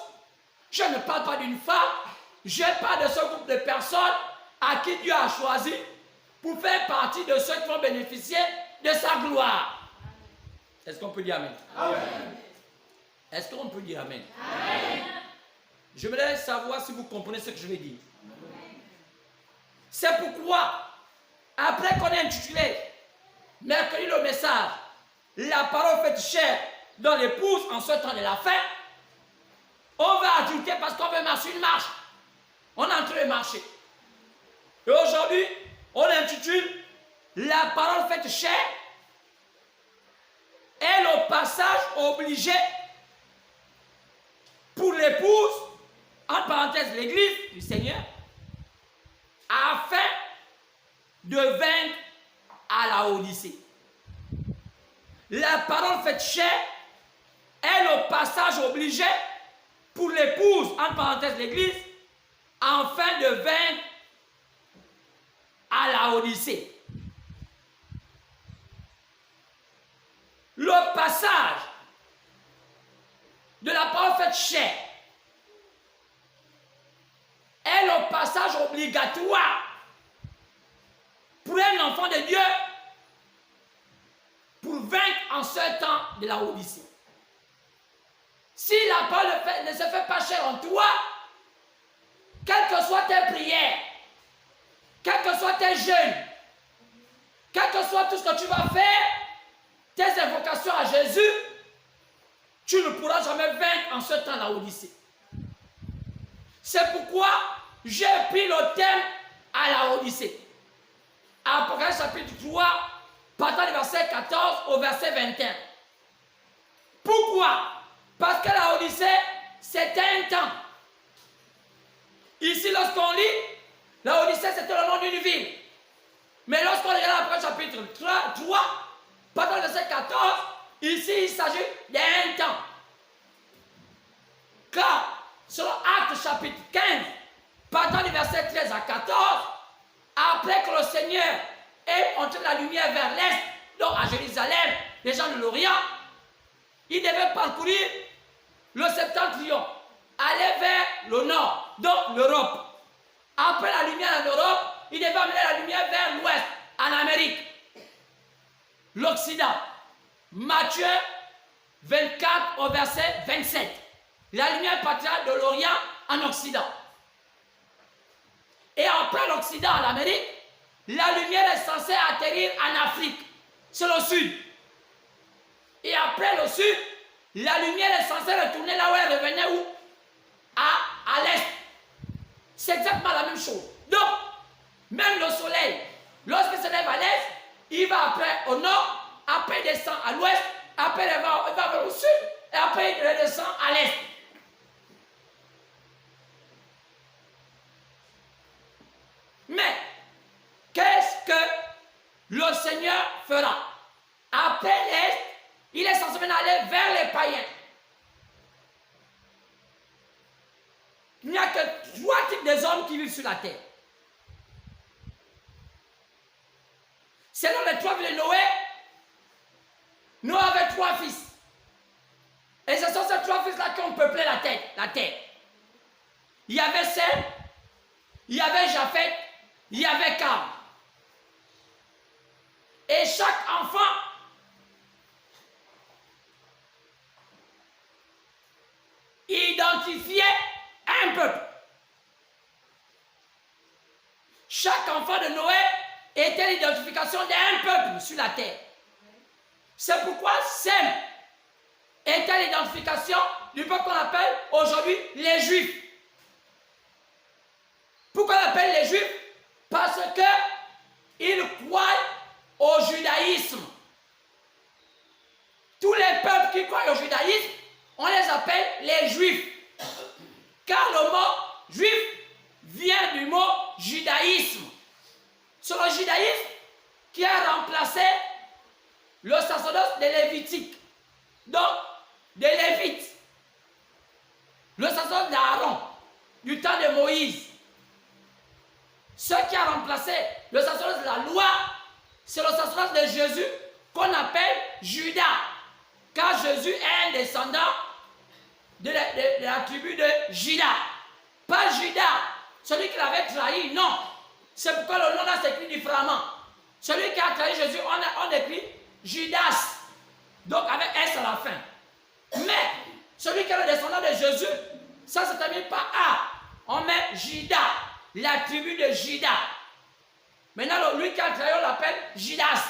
je ne parle pas d'une femme, je parle de ce groupe de personnes à qui Dieu a choisi pour faire partie de ceux qui vont bénéficier de sa gloire. Est-ce qu'on peut dire Amen? Amen. Est-ce qu'on peut dire Amen? Amen. Je voudrais savoir si vous comprenez ce que je vais dire. C'est pourquoi, après qu'on ait intitulé mercredi le message, la parole faite chair dans l'épouse en ce temps de la fin, on va ajouter parce qu'on veut marcher une marche. On est en train de marcher. Et aujourd'hui, on intitule la parole faite chair est le passage obligé pour l'épouse, en parenthèse l'église du Seigneur, afin de vaincre à la Odyssée. La parole faite chair est le passage obligé pour l'épouse, en parenthèse l'église, afin de vaincre à la Odyssée. Le passage de la parole faite chair est le passage obligatoire pour un enfant de Dieu pour vaincre en ce temps de la Odyssée. Si la parole ne se fait pas chair en toi, quelles que soient tes prières, quels que soient tes jeûnes, quel que soit tout ce que tu vas faire, tes invocations à Jésus, tu ne pourras jamais vaincre en ce temps la Odyssée. C'est pourquoi j'ai pris le thème à la Odyssée. Apocalypse chapitre 3, partant du verset 14 au verset 21. Pourquoi? Parce que la Odyssée, c'était un temps. Ici, lorsqu'on lit, la Odyssée, c'était le nom d'une ville. Mais lorsqu'on regarde Apocalypse chapitre 3, partant du verset 14, ici, il s'agit d'un temps. Car, selon Actes chapitre 15, partant du verset 13 à 14, après que le Seigneur ait montré la lumière vers l'est, donc à Jérusalem, les gens de l'Orient, il devait parcourir le septentrion, aller vers le nord, donc l'Europe. Après la lumière en Europe, il devait amener la lumière vers l'ouest, en Amérique, l'Occident. Matthieu 24 au verset 27. La lumière partira de l'Orient en Occident. Et après l'Occident, l'Amérique, la lumière est censée atterrir en Afrique. C'est le sud. Et après le sud, la lumière est censée retourner là où elle revenait, où? À l'est. C'est exactement la même chose. Donc, même le soleil, lorsqu'il se lève à l'est, il va après au nord, après il descend à l'ouest, après il va vers le sud, et après il redescend à l'est. Mais, qu'est-ce que le Seigneur fera? Après l'est, il est censé maintenant aller vers les païens. Il n'y a que 3 types d'hommes qui vivent sur la terre. Selon les 3 villes de Noé, Noé avait 3 fils. Et ce sont ces 3 fils-là qui ont peuplé la terre. Il y avait Sem, il y avait Japheth, il y avait Cam. Et chaque enfant identifiait un peuple. Chaque enfant de Noé était l'identification d'un peuple sur la terre. C'est pourquoi Sem était l'identification du peuple qu'on appelle aujourd'hui les Juifs. Pourquoi on appelle les Juifs? Parce qu'ils croient au judaïsme. Tous les peuples qui croient au judaïsme, on les appelle les Juifs. Car le mot juif vient du mot judaïsme. C'est le judaïsme qui a remplacé le sacerdoce des Lévitiques. Donc, des Lévites. Le sacerdoce d'Aaron, du temps de Moïse. Ce qui a remplacé le sacerdoce de la loi, c'est le sacerdoce de Jésus qu'on appelle Judas. Car Jésus est un descendant de la tribu de Judas. Pas Judas, celui qui l'avait trahi, non. C'est pourquoi le nom là s'écrit différemment. Celui qui a trahi Jésus, on écrit Judas. Donc avec S à la fin. Mais celui qui est le descendant de Jésus, ça se termine par A. On met Judas, la tribu de Judas. Maintenant, lui qui a trahi, on l'appelle Judas.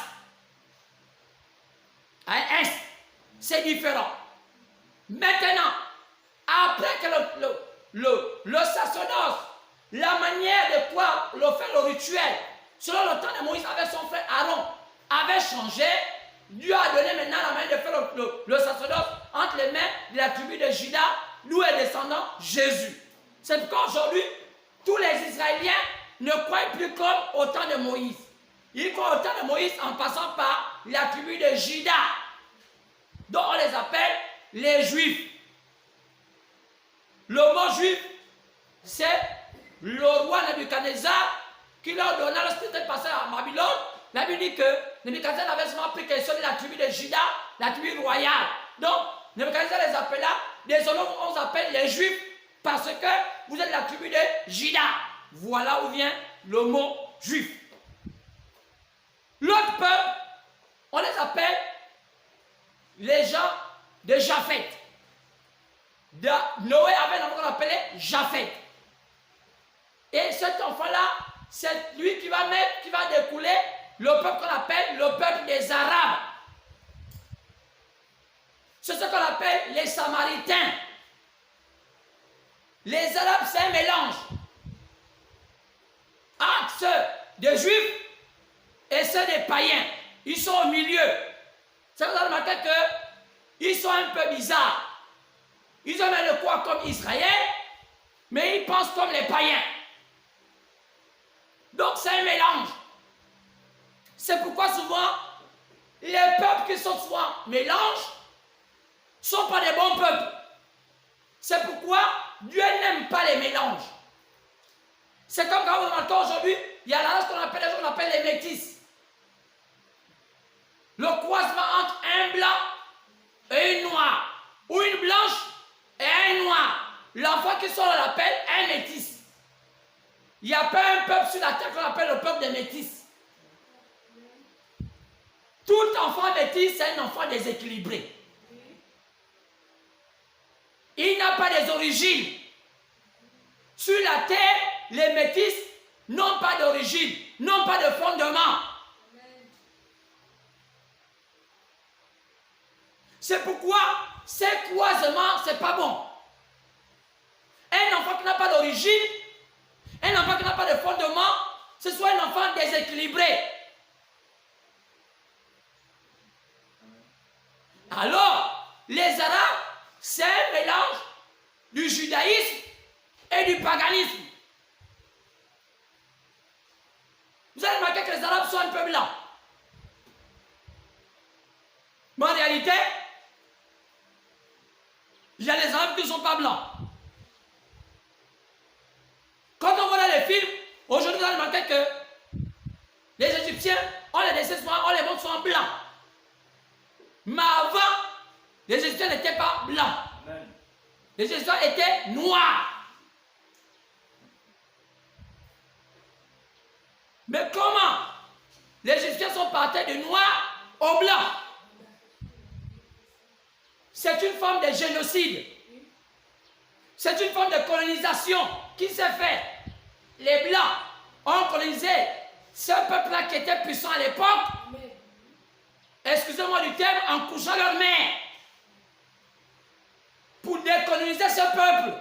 Un S. C'est différent. Maintenant, après que le sacerdoce, la manière de quoi le faire le rituel, selon le temps de Moïse avec son frère Aaron, avait changé, Dieu a donné maintenant la manière de faire le sacerdoce entre les mains de la tribu de Judas, d'où est descendant Jésus. C'est pourquoi aujourd'hui, tous les Israéliens ne croient plus comme au temps de Moïse. Ils croient au temps de Moïse en passant par la tribu de Judas. Donc on les appelle les Juifs. Le mot juif, c'est le roi Nebuchadnezzar qui leur donna lorsqu'il était passé à Babylone. La Bible dit que Nebuchadnezzar avait seulement pris question de la tribu de Juda, la tribu royale. Donc, Nebuchadnezzar les appela, désormais on s'appelle les Juifs parce que vous êtes la tribu de Juda. Voilà où vient le mot juif. L'autre peuple, on les appelle les gens de Japheth. Noé avait un enfant qu'on appelait Japheth. Et cet enfant-là, c'est lui qui va découler le peuple qu'on appelle le peuple des Arabes. C'est ce qu'on appelle les Samaritains. Les Arabes, c'est un mélange entre ceux des Juifs et ceux des païens. Ils sont au milieu. Ça vous a remarqué qu'ils sont un peu bizarres. Ils ont le quoi comme Israël, mais ils pensent comme les païens. Donc c'est un mélange. C'est pourquoi souvent, les peuples qui sont souvent mélanges ne sont pas des bons peuples. C'est pourquoi Dieu n'aime pas les mélanges. C'est comme quand vous remarquez aujourd'hui, il y a la race qu'on appelle les métis. Le croisement entre un blanc et une noire, ou une blanche et un noir. L'enfant qui sort, on l'appelle un métis. Il n'y a pas un peuple sur la terre qu'on appelle le peuple des métis. Tout enfant métis, c'est un enfant déséquilibré. Il n'a pas des origines. Sur la terre, les métis n'ont pas d'origine, n'ont pas de fondement. C'est pourquoi ces croisements, ce n'est pas bon. Un enfant qui n'a pas d'origine, un enfant qui n'a pas de fondement, ce soit un enfant déséquilibré. Alors, les Arabes, c'est un mélange du judaïsme et du paganisme. Vous allez remarquer que les Arabes sont un peu blancs. Mais en réalité, il y a les Arabes qui ne sont pas blancs. Quand on voit les films, aujourd'hui vous allez remarquer que les Égyptiens, on les dessine souvent, on les montre souvent blancs. Mais avant, les Égyptiens n'étaient pas blancs. Les Égyptiens étaient noirs. Mais comment les Égyptiens sont partis du noir au blanc? C'est une forme de génocide. C'est une forme de colonisation qui s'est faite. Les Blancs ont colonisé ce peuple-là qui était puissant à l'époque. Excusez-moi du terme, en couchant leur mère. Pour décoloniser ce peuple.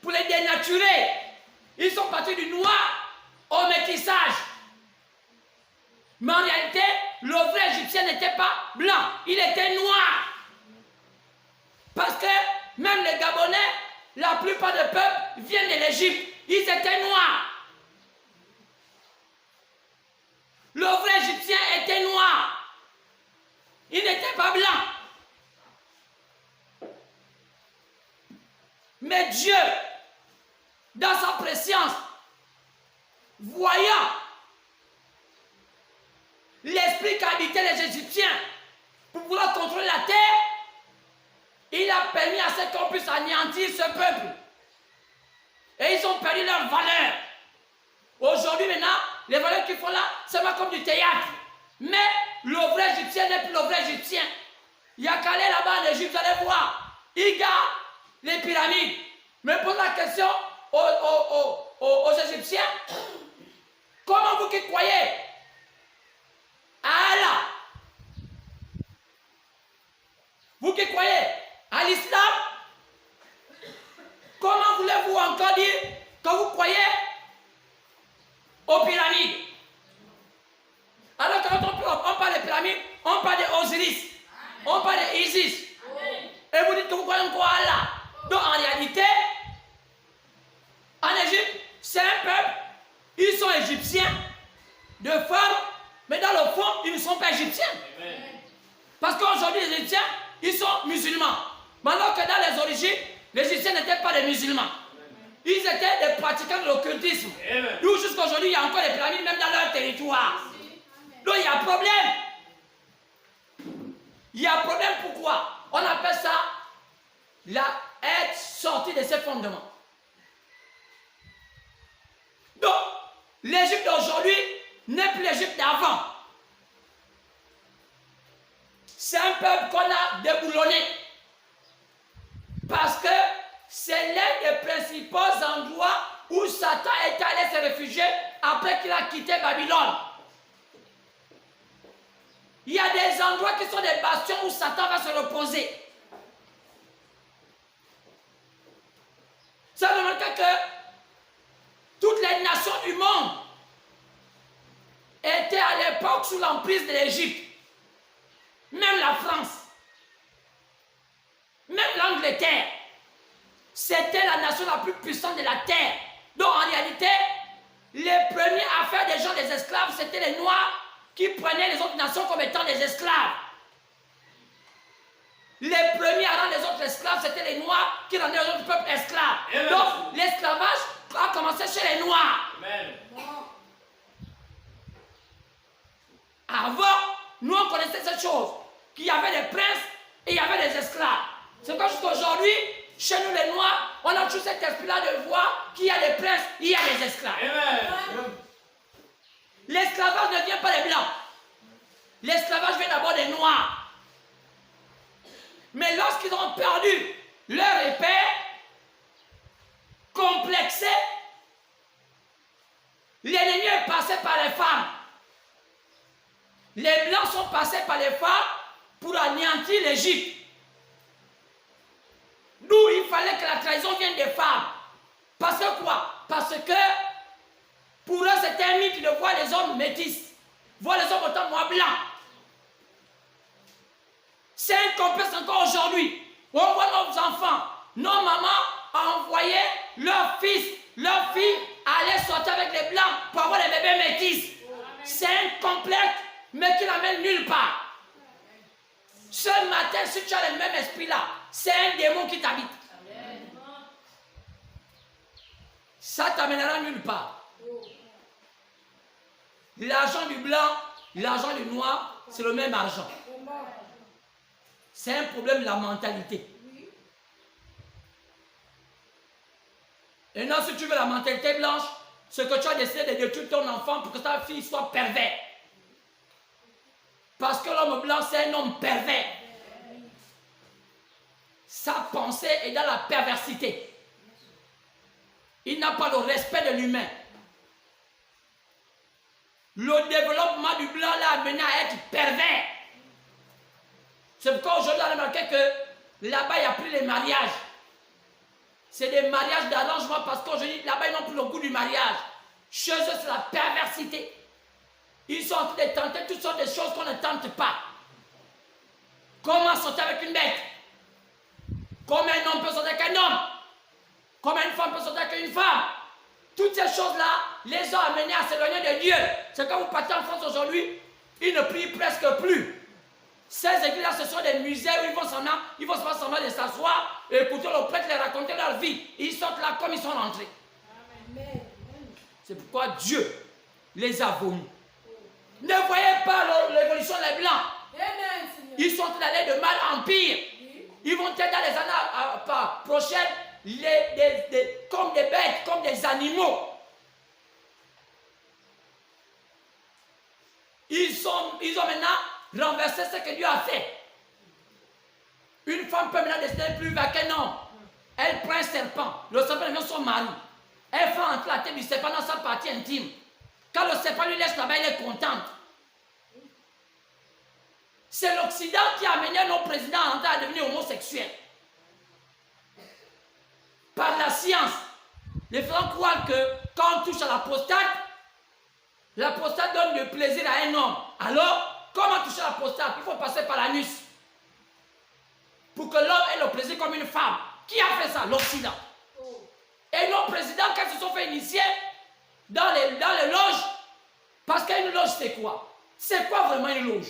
Pour les dénaturer. Ils sont partis du noir au métissage. Mais en réalité, le vrai Égyptien n'était pas blanc. Il était noir. Parce que même les Gabonais, la plupart des peuples viennent de l'Égypte. Ils étaient noirs. Le vrai Égyptien était noir. Il n'était pas blanc. Mais Dieu, dans sa préscience, voyant l'esprit qu'habitaient les Égyptiens pour pouvoir contrôler la terre, il a permis à ce qu'on puisse anéantir ce peuple. Et ils ont perdu leur valeur. Aujourd'hui maintenant, les valeurs qu'ils font là, c'est pas comme du théâtre. Mais le vrai Égyptien n'est plus le vrai Égyptien. Il y a qu'à aller là-bas en Égypte, vous allez voir. Il garde les pyramides. Mais pose la question aux Égyptiens. Comment vous qui croyez à Allah, vous qui croyez à l'islam, comment voulez-vous encore dire que vous croyez aux pyramides? Alors que quand on parle des pyramides, on parle d'Osiris, on parle d'Isis. Et vous dites que vous croyez encore à Allah. Donc en réalité, en Égypte, c'est un peuple, ils sont égyptiens de forme, mais dans le fond, ils ne sont pas égyptiens. Parce qu'aujourd'hui, les Égyptiens, ils sont musulmans. Mais alors que dans les origines, les Égyptiens n'étaient pas des musulmans. Ils étaient des pratiquants de l'occultisme. D'où jusqu'à aujourd'hui, il y a encore des pyramides même dans leur territoire. Donc il y a un problème. Il y a un problème pourquoi? On appelle ça être sorti de ses fondements. Donc, l'Égypte d'aujourd'hui n'est plus l'Égypte d'avant. C'est un peuple qu'on a déboulonné. Parce que c'est l'un des principaux endroits où Satan est allé se réfugier après qu'il a quitté Babylone. Il y a des endroits qui sont des bastions où Satan va se reposer. Ça veut dire que toutes les nations du monde étaient à l'époque sous l'emprise de l'Égypte. Même la France, même l'Angleterre, c'était la nation la plus puissante de la terre. Donc en réalité, les premiers à faire des gens des esclaves, c'était les Noirs qui prenaient les autres nations comme étant des esclaves. Les premiers à rendre les autres esclaves, c'était les Noirs qui rendaient les autres peuples esclaves. Amen. Donc l'esclavage a commencé chez les Noirs. Amen. Avant, nous on connaissait cette chose, qu'il y avait des princes et il y avait des esclaves. C'est pas jusqu'aujourd'hui, chez nous les Noirs, on a toujours cet esprit-là de voir qu'il y a des princes, il y a des esclaves. L'esclavage ne vient pas des Blancs. L'esclavage vient d'abord des Noirs. Mais lorsqu'ils ont perdu leur repère, complexés, L'ennemi est passé par les femmes. Les Blancs sont passés par les femmes pour anéantir l'Égypte. D'où il fallait que la trahison vienne des femmes. Parce que quoi? Parce que pour eux, c'était un mythe de voir les hommes métis, voir les hommes autant moins blancs. C'est un complexe encore aujourd'hui. On voit nos enfants, nos mamans envoyer leurs fils, leurs filles aller sortir avec les blancs pour avoir les bébés métis. C'est un complexe, mais qui n'amène nulle part. Ce matin, si tu as le même esprit là, c'est un démon qui t'habite. Ça t'amènera nulle part. L'argent du blanc, l'argent du noir, c'est le même argent. C'est un problème de la mentalité. Et non, si tu veux la mentalité blanche, ce que tu as décidé de détruire ton enfant pour que ta fille soit pervers. Parce que l'homme blanc, c'est un homme pervers. Sa pensée est dans la perversité. Il n'a pas le respect de l'humain. Le développement du blanc l'a amené à être pervers. C'est pourquoi aujourd'hui on a remarqué que là-bas il n'y a plus les mariages. C'est des mariages d'arrangement parce qu'aujourd'hui là-bas ils n'ont plus le goût du mariage. Chez eux c'est la perversité. Ils sont en train de tenter toutes sortes de choses qu'on ne tente pas. Comment sortir avec une bête? Comment un homme peut sortir avec un homme? Comment une femme peut sortir avec une femme? Toutes ces choses-là les ont amenés à s'éloigner de Dieu. C'est quand vous partez en France aujourd'hui, ils ne prient presque plus. Ces églises-là, ce sont des musées où ils vont se faire semblant de s'asseoir et écouter le prêtre les raconter leur vie. Ils sortent là comme ils sont rentrés. C'est pourquoi Dieu les a vomis. Ne voyez pas l'évolution des Blancs. Ils sont allés de mal en pire. Ils vont être dans les années prochaines comme des bêtes, comme des animaux. Ils ont maintenant renversé ce que Dieu a fait. Une femme peut maintenant décider plus vers qu'un homme. Elle prend un serpent. Le serpent devient son mari. Elle fait entrer la tête du serpent dans sa partie intime. Quand le serpent lui laisse là-bas, elle est contente. C'est l'Occident qui a amené nos présidents à devenir homosexuels. Par la science. Les faisant croire que quand on touche à la prostate donne du plaisir à un homme. Alors, comment toucher la prostate? Il faut passer par l'anus. Pour que l'homme ait le plaisir comme une femme. Qui a fait ça? L'Occident. Et nos présidents, quand ils se sont fait initier dans les loges, parce qu'une loge, c'est quoi? C'est quoi vraiment une loge?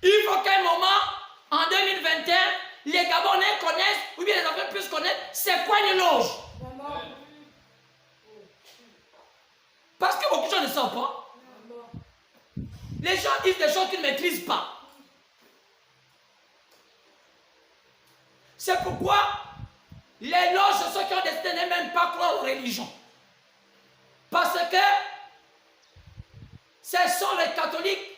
Il faut qu'à un moment, en 2021, les Gabonais connaissent, ou bien les Africains puissent connaître, c'est quoi une loge? Parce que beaucoup de gens ne savent pas. Les gens disent des choses qu'ils ne maîtrisent pas. C'est pourquoi les loges, ce sont ceux qui ont décidé de même pas croire aux religions. Parce que ce sont les catholiques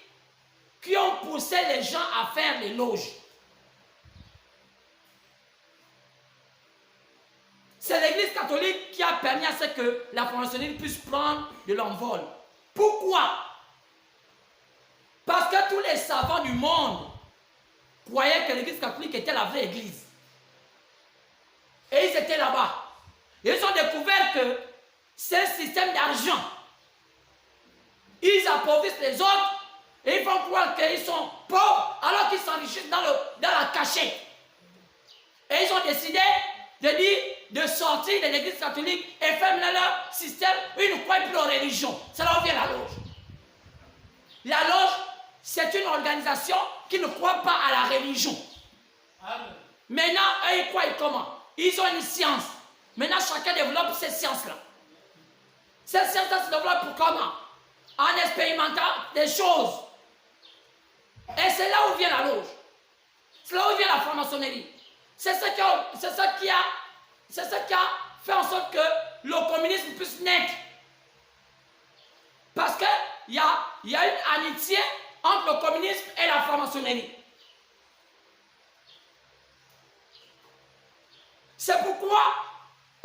qui ont poussé les gens à faire les loges. C'est l'Église catholique qui a permis à ce que la franc-maçonnerie puisse prendre de l'envol. Pourquoi? Parce que tous les savants du monde croyaient que l'Église catholique était la vraie Église. Et ils étaient là-bas. Ils ont découvert que c'est un système d'argent. Ils appauvrissent les autres et ils font croire qu'ils sont pauvres alors qu'ils s'enrichissent dans la cachette. Et ils ont décidé de sortir de l'Église catholique et faire leur système où ils ne croient plus aux religions. C'est là où vient la loge. La loge, c'est une organisation qui ne croit pas à la religion. Amen. Maintenant, eux, ils croient comment? Ils ont une science. Maintenant, chacun développe ces sciences-là. Ces sciences-là se développent pour comment? En expérimentant des choses. Et c'est là où vient la loge. C'est là où vient la franc-maçonnerie. C'est ce qui a fait en sorte que le communisme puisse naître. Parce qu'il y a une amitié entre le communisme et la franc-maçonnerie. C'est pourquoi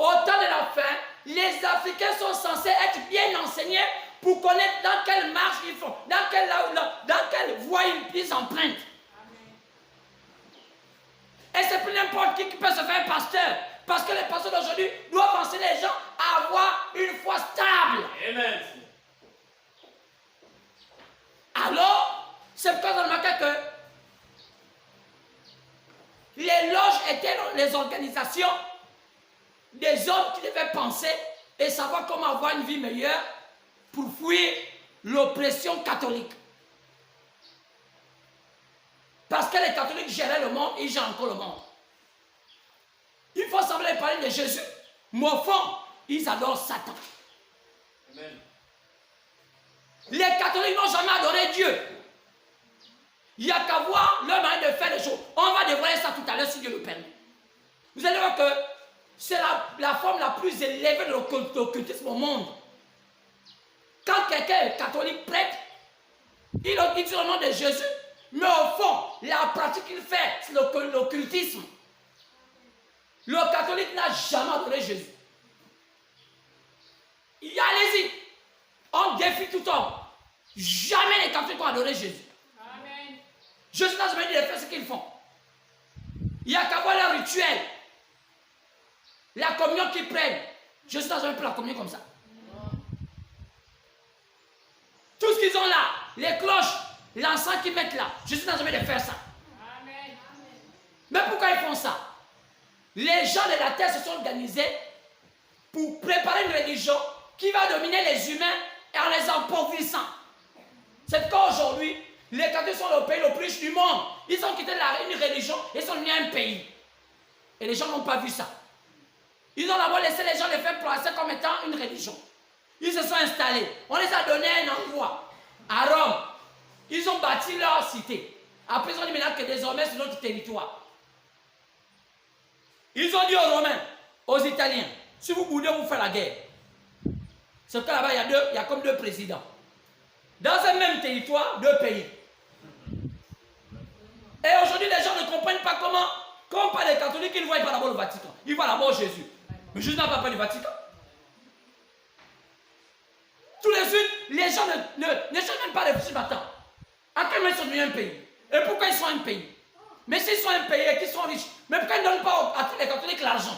au temps de la fin, les Africains sont censés être bien enseignés pour connaître dans quelle marche ils font, dans quelle voie ils empruntent. Et c'est plus n'importe qui peut se faire pasteur. Parce que les pasteurs d'aujourd'hui doivent enseigner les gens à avoir une foi stable. Amen. Alors, c'est pourquoi on a remarqué que les loges étaient les organisations des hommes qui devaient penser et savoir comment avoir une vie meilleure pour fuir l'oppression catholique. Parce que les catholiques géraient le monde, ils gèrent encore le monde. Il faut sembler parler de Jésus, mais au fond, ils adorent Satan. Amen. Les catholiques n'ont jamais adoré Dieu. Il n'y a qu'à voir leur manière de faire les choses. On va dévoiler ça tout à l'heure si Dieu le permet. Vous allez voir que c'est la forme la plus élevée de l'occultisme au monde. Quand quelqu'un est catholique prêtre, il dit le nom de Jésus, mais au fond, la pratique qu'il fait, c'est l'occultisme. Le catholique n'a jamais adoré Jésus. Allez-y, on défie tout homme. Jamais les catholiques ont adoré Jésus. Amen. Jésus n'a jamais dit de faire ce qu'ils font. Il n'y a qu'à voir leur rituel. La communion qu'ils prennent. Jésus n'a jamais pris la communion comme ça. Tout ce qu'ils ont là, les cloches, l'encens qu'ils mettent là, Jésus n'a jamais de faire ça. Amen. Mais pourquoi ils font ça? Les gens de la terre se sont organisés pour préparer une religion qui va dominer les humains et en les empauvrissant. C'est pourquoi aujourd'hui, les catholiques sont le pays le plus riche du monde. Ils ont quitté une religion et sont venus à un pays. Et les gens n'ont pas vu ça. Ils ont d'abord laissé les gens les faire placer comme étant une religion. Ils se sont installés. On les a donné un endroit. À Rome. Ils ont bâti leur cité. Après, ils ont dit maintenant que désormais c'est notre territoire. Ils ont dit aux Romains, aux Italiens, si vous boudez, vous faites la guerre. C'est que là-bas, il y a comme deux présidents. Dans un même territoire, deux pays. Et aujourd'hui, les gens ne comprennent pas comment, quand on parle des catholiques, ils ne voient pas d'abord le Vatican. Ils voient d'abord Jésus. Mais Jésus n'a pas parlé du Vatican. Tous les suites, les gens ne changent même pas de réfléchir maintenant. À quel moment ils sont devenus un pays? Et pourquoi ils sont un pays? Mais s'ils sont un pays et qu'ils sont riches, mais pourquoi ils ne donnent pas à tous les catholiques l'argent?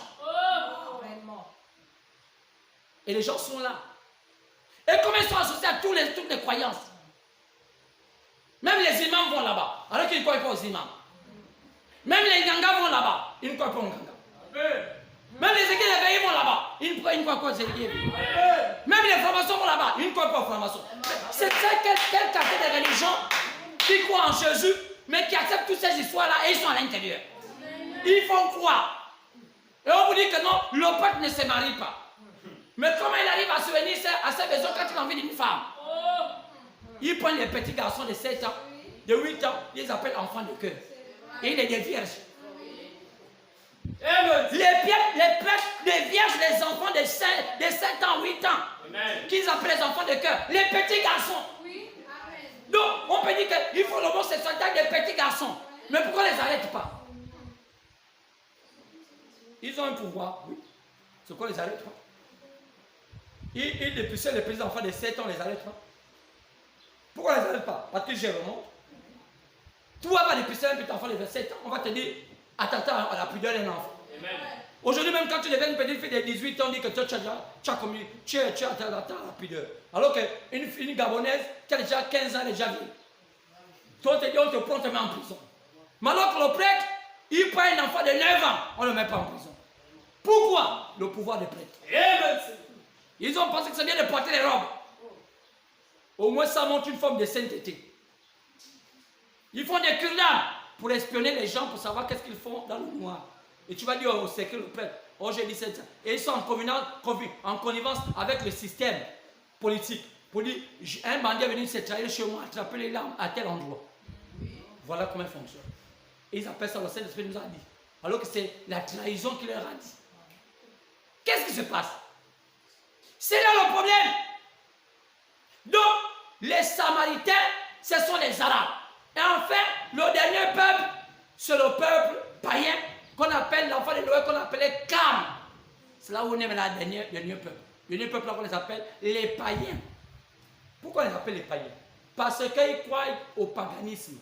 Et les gens sont là. Et comment ils sont associés à toutes les croyances? Même les imams vont là-bas, alors qu'ils ne croient pas aux imams. Même les gangas vont là-bas, ils ne croient pas aux gangas. Même les églises éveillées vont là-bas, ils ne croient pas aux églises éveillées. Même les francs-maçons vont là-bas, ils ne croient pas aux francs-maçons. C'est quel quartier de religion qui croient en Jésus, mais qui acceptent toutes ces histoires-là et ils sont à l'intérieur. Ils font croire. Et on vous dit que non, le peuple ne se marie pas. Mais comment il arrive à se venir à ses besoins quand il a envie d'une femme? Il prend les petits garçons de 7 ans, de 8 ans, ils les appellent enfants de cœur. Et il est des vierges. Les prêtres des vierges, les enfants de 7 ans, 8 ans, qu'ils appellent les enfants de cœur. Les petits garçons. Donc, on peut dire qu'il faut l'homosexualité avec des petits garçons. Mais pourquoi on ne les arrête pas? Ils ont un pouvoir, oui. C'est quoi les arrête pas? Ils dépucent les petits enfants de 7 ans, on les arrête pas. Pourquoi on ne les arrête pas? Parce que j'ai le monde. Toi, va dépucer un petit enfant de 7 ans, on va te dire attentat à la pudeur d'un enfant. Aujourd'hui, même quand tu deviens une petite fille de 18 ans, on dit que tu as atteint la pudeur. Alors qu'une Gabonaise qui a déjà 15 ans, elle est déjà vieille. Toi, on te dit, on te prend, on te met en prison. Mais alors que le prêtre, il prend un enfant de 9 ans, on ne le met pas en prison. Pourquoi? Le pouvoir des prêtres. Ils ont pensé que c'est bien de porter les robes. Au moins, ça montre une forme de sainteté. Ils font des cure-dents pour espionner les gens, pour savoir qu'est-ce qu'ils font dans le noir. Et tu vas dire au secret, le prêtre, oh j'ai dit ça. Et ils sont en connivence avec le système politique. Pour dire, un bandit est venu se trahir chez moi, attraper les larmes à tel endroit. Voilà comment ça fonctionne. Et ils appellent ça le Saint-Esprit nous a dit. Alors que c'est la trahison qui leur a dit. Qu'est-ce qui se passe? C'est là le problème. Donc, les Samaritains, ce sont les Arabes. Et enfin, le dernier peuple, c'est le peuple païen qu'on appelle l'enfant de Noé, qu'on appelait Cam. C'est là où on est maintenant le dernier peuple. Le dernier peuple, là, on les appelle les païens. Pourquoi on les appelle les païens? Parce qu'ils croient au paganisme.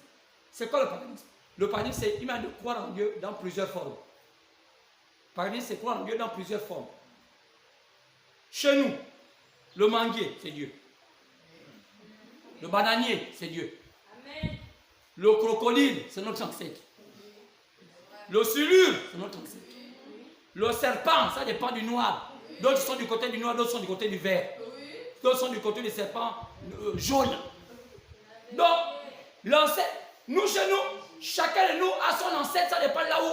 C'est quoi le paganisme? Le paganisme, c'est de croire en Dieu dans plusieurs formes. Le paganisme, c'est croire en Dieu dans plusieurs formes. Chez nous, le manguier, c'est Dieu. Le bananier, c'est Dieu. Amen. Le crocodile, c'est notre ancêtre. Le silure, c'est notre ancêtre. Le serpent, ça dépend du noir. D'autres sont du côté du noir, d'autres sont du côté du vert. D'autres sont du côté du serpent jaune. Donc, l'ancêtre, nous chez nous, chacun de nous a son ancêtre, ça dépend là où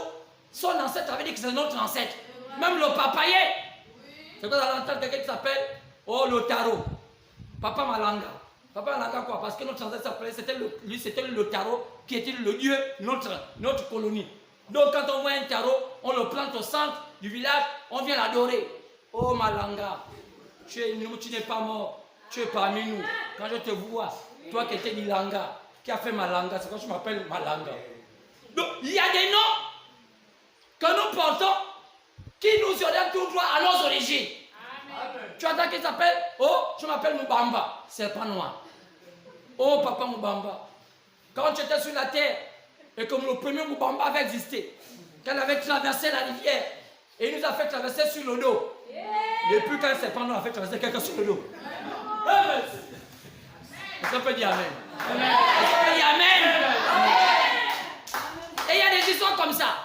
son ancêtre avait dit que c'est notre ancêtre. Même le papayer. C'est quoi dans l'entendre quelqu'un qui s'appelle le tarot. Papa Malanga. Papa Malanga quoi? Parce que notre ancêtre s'appelait, c'était le tarot qui était le dieu, notre colonie. Donc quand on voit un tarot, on le plante au centre du village, on vient l'adorer. Oh Malanga, tu n'es pas mort, tu es parmi nous. Quand je te vois, toi qui étais d'Ilanga, qui a fait Malanga, c'est quand je m'appelle Malanga. Donc il y a des noms que nous portons qui nous orientent tout droit à nos origines. Amen. Tu entends qu'il s'appelle, je m'appelle Moubamba, serpent noir. Oh papa Moubamba, quand tu étais sur la terre et que le premier Moubamba avait existé, qu'elle avait traversé la rivière et il nous a fait traverser sur le dos. Depuis quand un serpent noir a fait traverser quelqu'un sur le dos. Amen. Est-ce qu'on peut dire Amen? Est-ce qu'on peut dire Amen? Et il y a des histoires comme ça.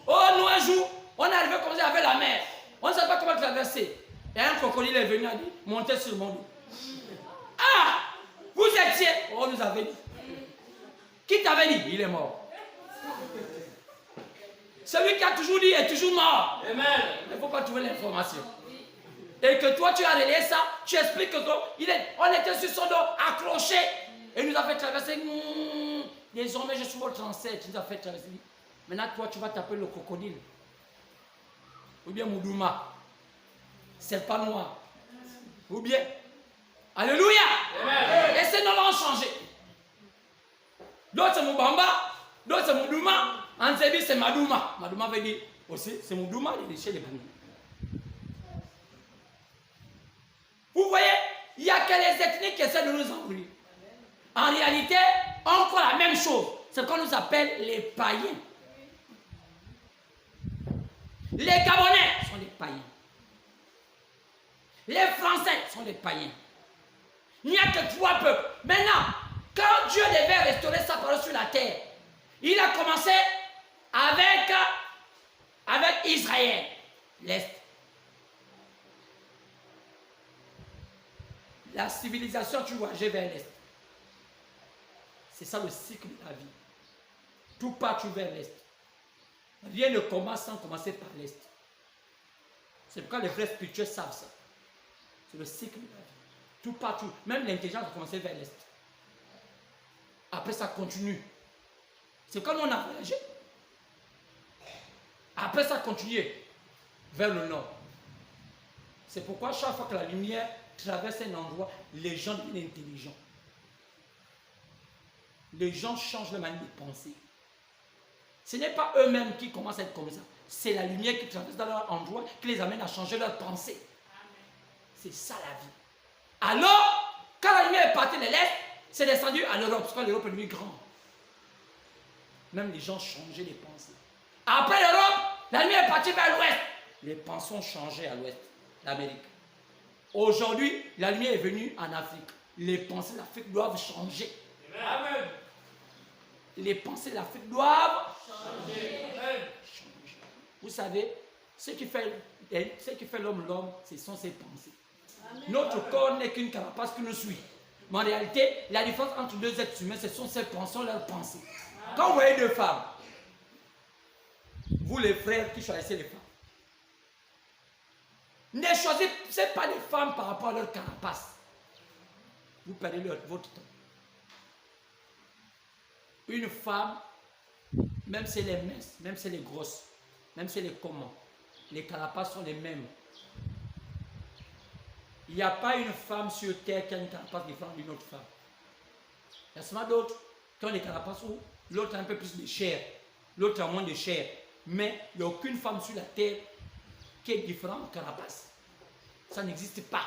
Nous un jour, on est arrivé comme ça avec la mer. On ne savait pas comment traverser. Et un crocodile est venu et a dit, montez sur mon dos. Ah! Vous étiez? On nous avait dit. Qui t'avait dit? Il est mort. Celui qui a toujours dit est toujours mort. Amen. Il ne faut pas trouver l'information. Et que toi tu as relayé ça, tu expliques qu'on était sur son dos, accroché. Et il nous a fait traverser. Désormais je suis votre ancêtre. Il nous a fait traverser. Maintenant toi tu vas t'appeler le crocodile. Ou bien Moudouma. Serpent noir. Ou bien. Alléluia. Amen. Et ces noms-là ont changé. D'autres c'est Moubamba. D'autres c'est Moudouma. En Zébi c'est Madouma. Madouma veut dire aussi, c'est Moudouma, il est chez les Boumou. Vous voyez, il n'y a que les ethnies qui essaient de nous envoyer. En réalité, on croit la même chose. C'est ce qu'on nous appelle les païens. Les Gabonais sont des païens. Les Français sont des païens. Il n'y a que 3 peuples. Maintenant, quand Dieu devait restaurer sa parole sur la terre, il a commencé avec Israël, l'Est. La civilisation, tu voyageais vers l'Est. C'est ça le cycle de la vie. Tout part vers l'Est. Rien ne commence sans commencer par l'Est. C'est pourquoi les vrais spirituels savent ça. C'est le cycle de la vie. Tout partout. Même l'intelligence a commencé vers l'Est. Après, ça continue. C'est comme on a voyagé. Après, ça continue vers le nord. C'est pourquoi chaque fois que la lumière traverse un endroit, les gens deviennent intelligents. Les gens changent leur manière de penser. Ce n'est pas eux-mêmes qui commencent à être comme ça. C'est la lumière qui traverse dans leur endroit qui les amène à changer leur pensée. C'est ça la vie. Alors, quand la lumière est partie de l'Est, c'est descendu à l'Europe, parce que l'Europe est devenue grande. Même les gens changeaient les pensées. Après l'Europe, la lumière est partie vers l'Ouest. Les pensées ont changé à l'Ouest, l'Amérique. Aujourd'hui, la lumière est venue en Afrique. Les pensées de l'Afrique doivent changer. Amen. Les pensées de l'Afrique doivent changer. Vous savez, ce qui fait l'homme, ce sont ses pensées. Amen. Notre corps n'est qu'une carapace qui nous suit. Mais en réalité, la différence entre 2 êtres humains, ce sont ses pensées, leurs pensées. Amen. Quand vous voyez 2 femmes, vous les frères qui choisissez les femmes, ne choisissez pas les femmes par rapport à leur carapace. Vous perdez votre temps. Une femme, même si elle est mince, même si elle est grosse, même si elle est comment, les carapaces sont les mêmes. Il n'y a pas une femme sur terre qui a une carapace différente d'une autre femme. Il y a seulement d'autres qui ont des carapaces où l'autre a un peu plus de chair, l'autre a moins de chair. Mais il n'y a aucune femme sur la terre qui est différent de carapace. Ça n'existe pas.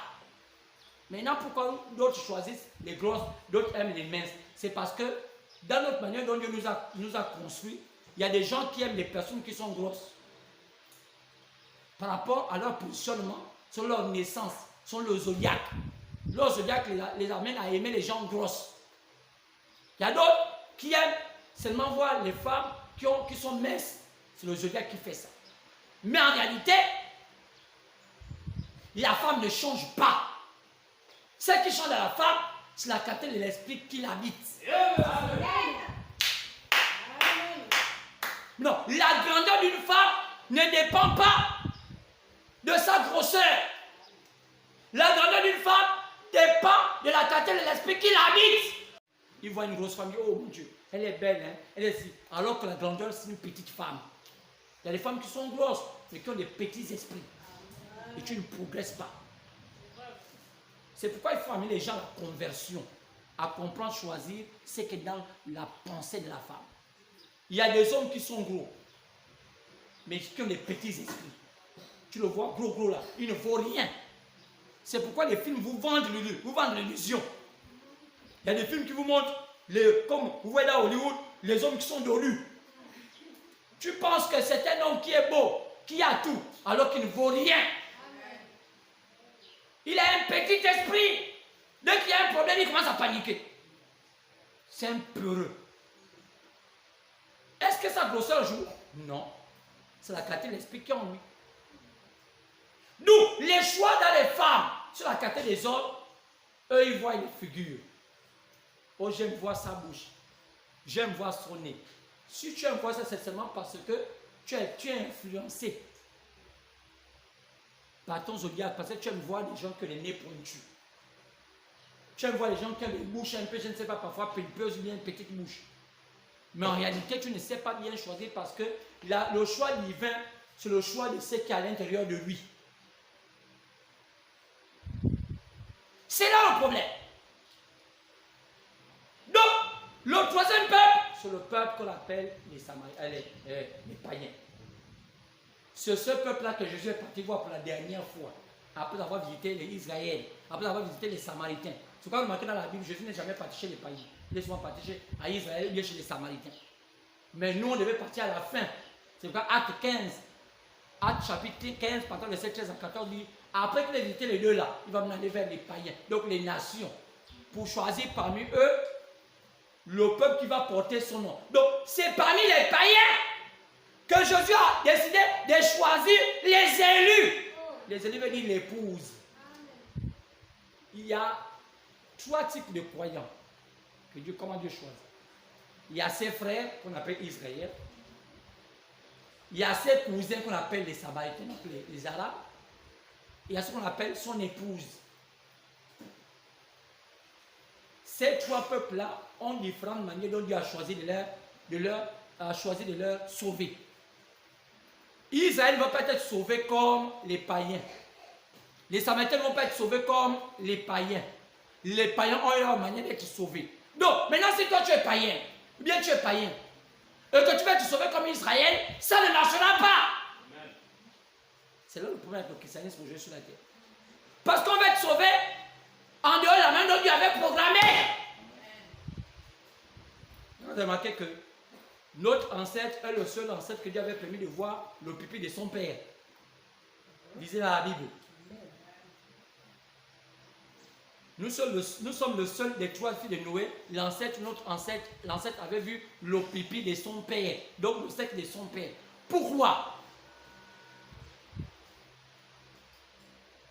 Maintenant, pourquoi d'autres choisissent les grosses, d'autres aiment les minces? C'est parce que dans notre manière dont Dieu nous a construits, il y a des gens qui aiment les personnes qui sont grosses. Par rapport à leur positionnement, sur leur naissance, sur le zodiaque. Leur zodiaque les amène à aimer les gens grosses. Il y a d'autres qui aiment seulement voir les femmes qui sont minces. C'est le zodiaque qui fait ça. Mais en réalité, la femme ne change pas. Ce qui change à la femme, c'est la qualité de l'esprit qui l'habite. Non, la grandeur d'une femme ne dépend pas de sa grosseur. La grandeur d'une femme dépend de la qualité de l'esprit qui l'habite. Il voit une grosse femme, il dit, oh mon Dieu, elle est belle, hein? Elle est si. Alors que la grandeur, c'est une petite femme. Il y a des femmes qui sont grosses, mais qui ont des petits esprits. Et tu ne progresses pas. C'est pourquoi il faut amener les gens à la conversion, à comprendre, choisir ce qui est dans la pensée de la femme. Il y a des hommes qui sont gros, mais qui ont des petits esprits. Tu le vois, gros là, il ne vaut rien. C'est pourquoi les films vous vendent l'illusion. Il y a des films qui vous montrent, comme vous voyez là à Hollywood, les hommes qui sont dolus. Tu penses que c'est un homme qui est beau, qui a tout, alors qu'il ne vaut rien. Il a un petit esprit. Dès qu'il y a un problème, il commence à paniquer. C'est un peureux. Est-ce que sa grosseur joue? Non. C'est la qualité de l'esprit qui est en lui. D'où les choix dans les femmes sur la qualité des hommes, eux ils voient les figures. Oh, j'aime voir sa bouche. J'aime voir son nez. Si tu aimes voir ça, c'est seulement parce que tu es influencé par ton zodiaque, parce que tu aimes voir des gens qui ont les nez pointus. Tu aimes voir les gens qui ont les bouches un peu, je ne sais pas, parfois pulpeuses ou bien une petite bouche. Mais en réalité, tu ne sais pas bien choisir parce que le choix divin, c'est le choix de ce qui est à l'intérieur de lui. C'est là le problème. Donc, le troisième peuple, c'est le peuple qu'on appelle les païens. C'est ce peuple-là que Jésus est parti voir pour la dernière fois, après avoir visité les Israéliens, après avoir visité les Samaritains. C'est pourquoi vous remarquez dans la Bible, Jésus n'est jamais parti chez les païens. Il est souvent parti à Israël, il est chez les Samaritains. Mais nous, on devait partir à la fin. C'est pourquoi Acte 15, Acte chapitre 15, partant verset 13 à 14, dit, après qu'il ait visité les deux là, il va m'aller vers les païens, donc les nations, pour choisir parmi eux le peuple qui va porter son nom. Donc, c'est parmi les païens que Jésus a décidé de choisir les élus. Les élus veulent dire l'épouse. Il y a 3 types de croyants que Dieu, comment Dieu choisit. Il y a ses frères qu'on appelle Israël. Il y a ses cousins qu'on appelle les Samaritains, donc les Arabes. Il y a ce qu'on appelle son épouse. Ces 3 peuples-là ont différentes manières dont Dieu a choisi de leur sauver. Israël ne va pas être sauvé comme les païens. Les Samaritains ne vont pas être sauvés comme les païens. Les païens ont leur manière d'être sauvés. Donc, maintenant, si toi tu es païen, ou bien tu es païen, et que tu vas te sauver comme Israël, ça ne marchera pas. C'est là le problème avec le christianisme aujourd'hui sur la terre. Parce qu'on va être sauvé en dehors de la main dont Dieu avait programmé. Vous avez remarqué que notre ancêtre est le seul ancêtre que Dieu avait permis de voir le pipi de son père. Lisez dans la Bible. Nous sommes le seul des 3 filles de Noé. Notre ancêtre, l'ancêtre avait vu le pipi de son père. Donc le sexe de son père. Pourquoi?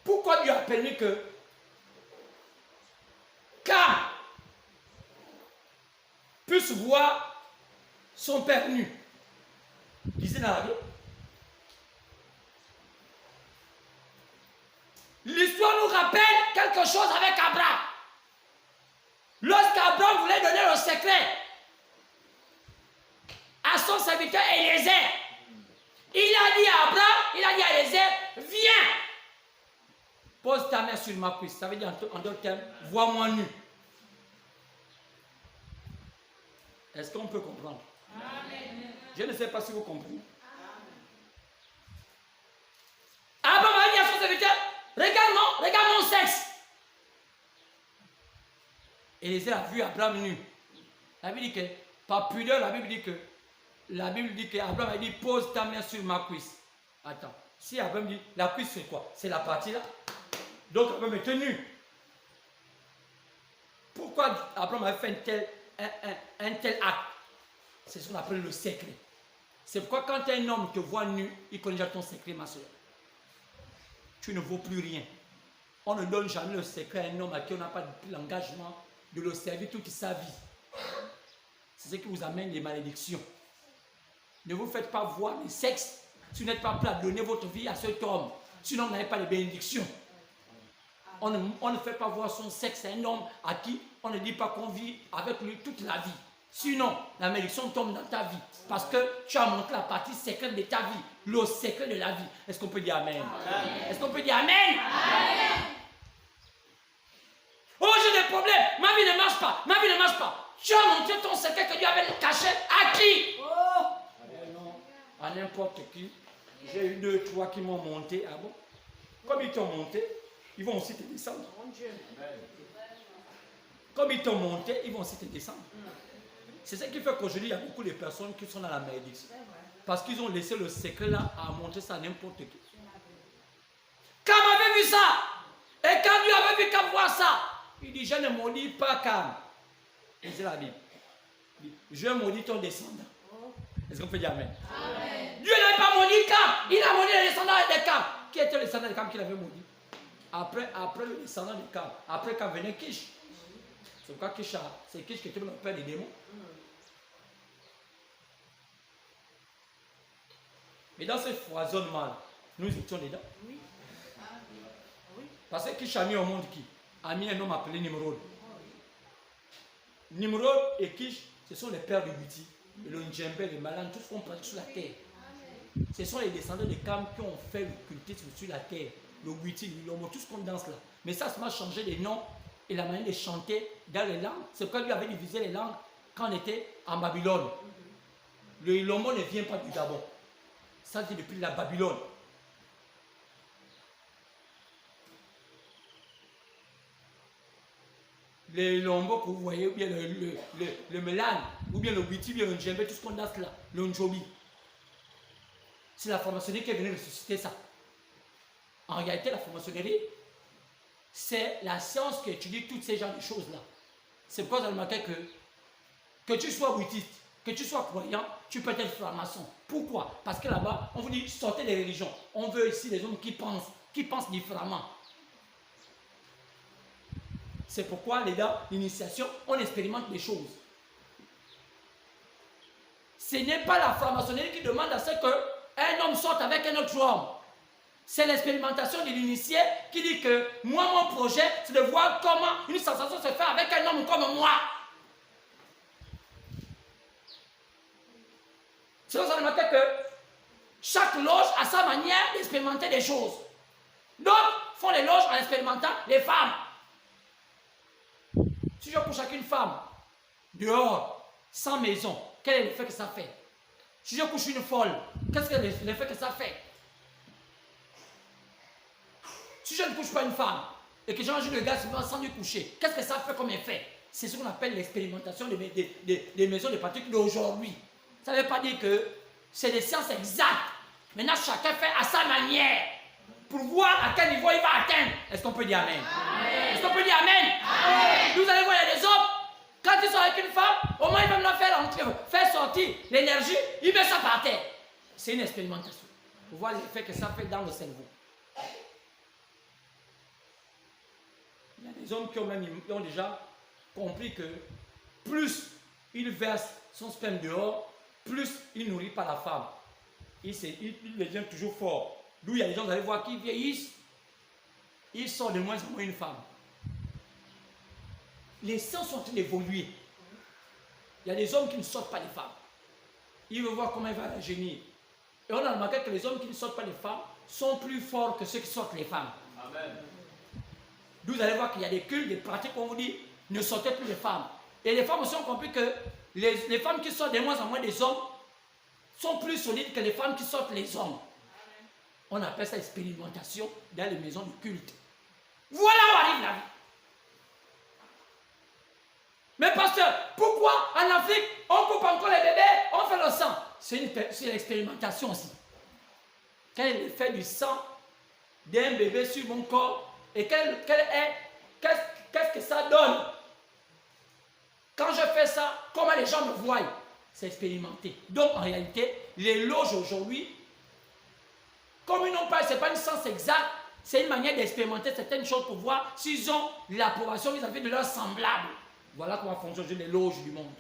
Pourquoi Dieu a permis que Cam puisse voir son père nu? Lisez dans la Bible. L'histoire nous rappelle quelque chose avec Abraham. Lorsqu'Abraham voulait donner le secret à son serviteur Eliezer, il a dit à Abraham, il a dit à Eliezer, viens, pose ta main sur ma cuisse. Ça veut dire en d'autres termes, vois-moi nu. Est-ce qu'on peut comprendre? Amen. Je ne sais pas si vous comprenez. regarde mon sexe. Élisée a vu Abraham nu. La Bible dit que, par pudeur, la Bible dit que Abraham a dit, pose ta main sur ma cuisse. Attends, si Abraham dit, la cuisse c'est quoi? C'est la partie là. Donc Abraham est nu. Pourquoi Abraham a fait un tel acte? C'est ce qu'on appelle le secret. C'est pourquoi quand un homme te voit nu, il connaît déjà ton secret, ma soeur. Tu ne vaux plus rien. On ne donne jamais le secret à un homme à qui on n'a pas l'engagement de le servir toute sa vie. C'est ce qui vous amène les malédictions. Ne vous faites pas voir les sexes si vous n'êtes pas prêt à donner votre vie à cet homme. Sinon, vous n'avez pas les bénédictions. On ne fait pas voir son sexe à un homme à qui on ne dit pas qu'on vit avec lui toute la vie. Sinon, la malédiction tombe dans ta vie. Parce que tu as montré la partie secrète de ta vie. Le secret de la vie. Est-ce qu'on peut dire Amen? Est-ce qu'on peut dire Amen? Amen. Oh, j'ai des problèmes. Ma vie ne marche pas. Ma vie ne marche pas. Tu as montré ton secret que Dieu avait caché à qui? Oh. Non, à n'importe qui. J'ai eu 2, 3 qui m'ont monté. Ah bon? Comme ils t'ont monté, ils vont aussi te descendre. Comme ils t'ont monté, ils vont aussi te descendre. C'est ce qui fait qu'aujourd'hui, il y a beaucoup de personnes qui sont dans la malédiction. Parce qu'ils ont laissé le secret là à montrer ça à n'importe qui. Cam avait vu ça. Et quand Dieu avait vu Cam voir ça, il dit, je ne maudis pas Cam. Et c'est la Bible. Je maudis ton descendant. Est-ce qu'on peut dire Amen? Amen. Dieu n'avait pas maudit Cam. Il a maudit les descendants de Cam. Qui était le descendant de Cam qu'il avait maudit? Après le descendant de Cam. Après Cam venait Kish. C'est pourquoi Kish, c'est Kish qui était le père des démons. Mais dans ce foisonnement, nous étions dedans. Oui. Parce que Kish a mis au monde qui? A mis un homme appelé Nimrod. Nimrod et Kish, ce sont les pères de Buti, le Ndjembe, le Malan, tout ce qu'on pratique sur la terre. Ce sont les descendants de Cam qui ont fait le cultisme sur la terre. Le Buti, l'Ilomo, tout ce qu'on danse là. Mais ça m'a changé les noms et la manière de chanter dans les langues. C'est pourquoi lui avait divisé les langues quand on était en Babylone. Le Ilomo ne vient pas du Gabon. Ça c'est depuis la Babylone. Le Lombo que vous voyez, ou bien le Melan, ou bien le Biti, ou bien le Ndjembe, tout ce qu'on danse là, le Njobi. C'est la franc-maçonnerie qui est venue ressusciter ça. En réalité, la franc-maçonnerie, c'est la science qui étudie toutes ces genres de choses-là. C'est pourquoi vous avez remarqué que tu sois bouddhiste, que tu sois croyant, tu peux être franc-maçon. Pourquoi? Parce que là-bas, on vous dit sortez des religions. On veut ici des hommes qui pensent différemment. C'est pourquoi, les gars, l'initiation, on expérimente des choses. Ce n'est pas la franc-maçonnerie qui demande à ce qu'un homme sorte avec un autre homme. C'est l'expérimentation de l'initié qui dit que moi, mon projet, c'est de voir comment une sensation se fait avec un homme comme moi. C'est pour ça qu'on remarque que chaque loge a sa manière d'expérimenter des choses. D'autres font les loges en expérimentant les femmes. Si je couche avec une femme, dehors, sans maison, quel est l'effet que ça fait? Si je couche une folle, qu'est-ce que l'effet que ça fait? Si je ne couche pas une femme, et que j'enlève le gars sans lui coucher, qu'est-ce que ça fait comme effet? C'est ce qu'on appelle l'expérimentation des maisons de pratique d'aujourd'hui. Ça ne veut pas dire que c'est des sciences exactes. Maintenant, chacun fait à sa manière pour voir à quel niveau il va atteindre. Est-ce qu'on peut dire Amen? Amen. Est-ce qu'on peut dire Amen? Amen. Vous allez voir, il y a des hommes, quand ils sont avec une femme, au moins ils peuvent leur faire sortir l'énergie, ils mettent ça par terre. C'est une expérimentation. Pour voir l'effet que ça fait dans le cerveau. Il y a des hommes qui ont déjà compris que plus il verse son sperme dehors, plus il nourrit pas la femme. Il devient toujours fort. D'où il y a des gens, vous allez voir, qui vieillissent, ils sortent de moins en moins une femme. Les sciences sont en train d'évoluer. Il y a des hommes qui ne sortent pas les femmes. Ils veulent voir comment il va la gémir. Et on a remarqué que les hommes qui ne sortent pas les femmes sont plus forts que ceux qui sortent les femmes. Amen. D'où vous allez voir qu'il y a des cultes, des pratiques où on vous dit ne sortez plus les femmes. Et les femmes aussi ont compris que les femmes qui sortent de moins en moins des hommes sont plus solides que les femmes qui sortent les hommes. On appelle ça expérimentation dans les maisons de culte. Voilà où arrive la vie. Mais pasteur, pourquoi en Afrique, on coupe encore les bébés, on fait le sang? C'est une expérimentation aussi. Quel est l'effet du sang d'un bébé sur mon corps et qu'est-ce que ça donne? Quand je fais ça, comment les gens me voient? C'est expérimenté. Donc en réalité, les loges aujourd'hui, comme ils n'ont pas, ce n'est pas une science exacte, c'est une manière d'expérimenter certaines choses pour voir s'ils ont l'approbation vis-à-vis de leurs semblables. Voilà comment fonctionnent les loges du monde.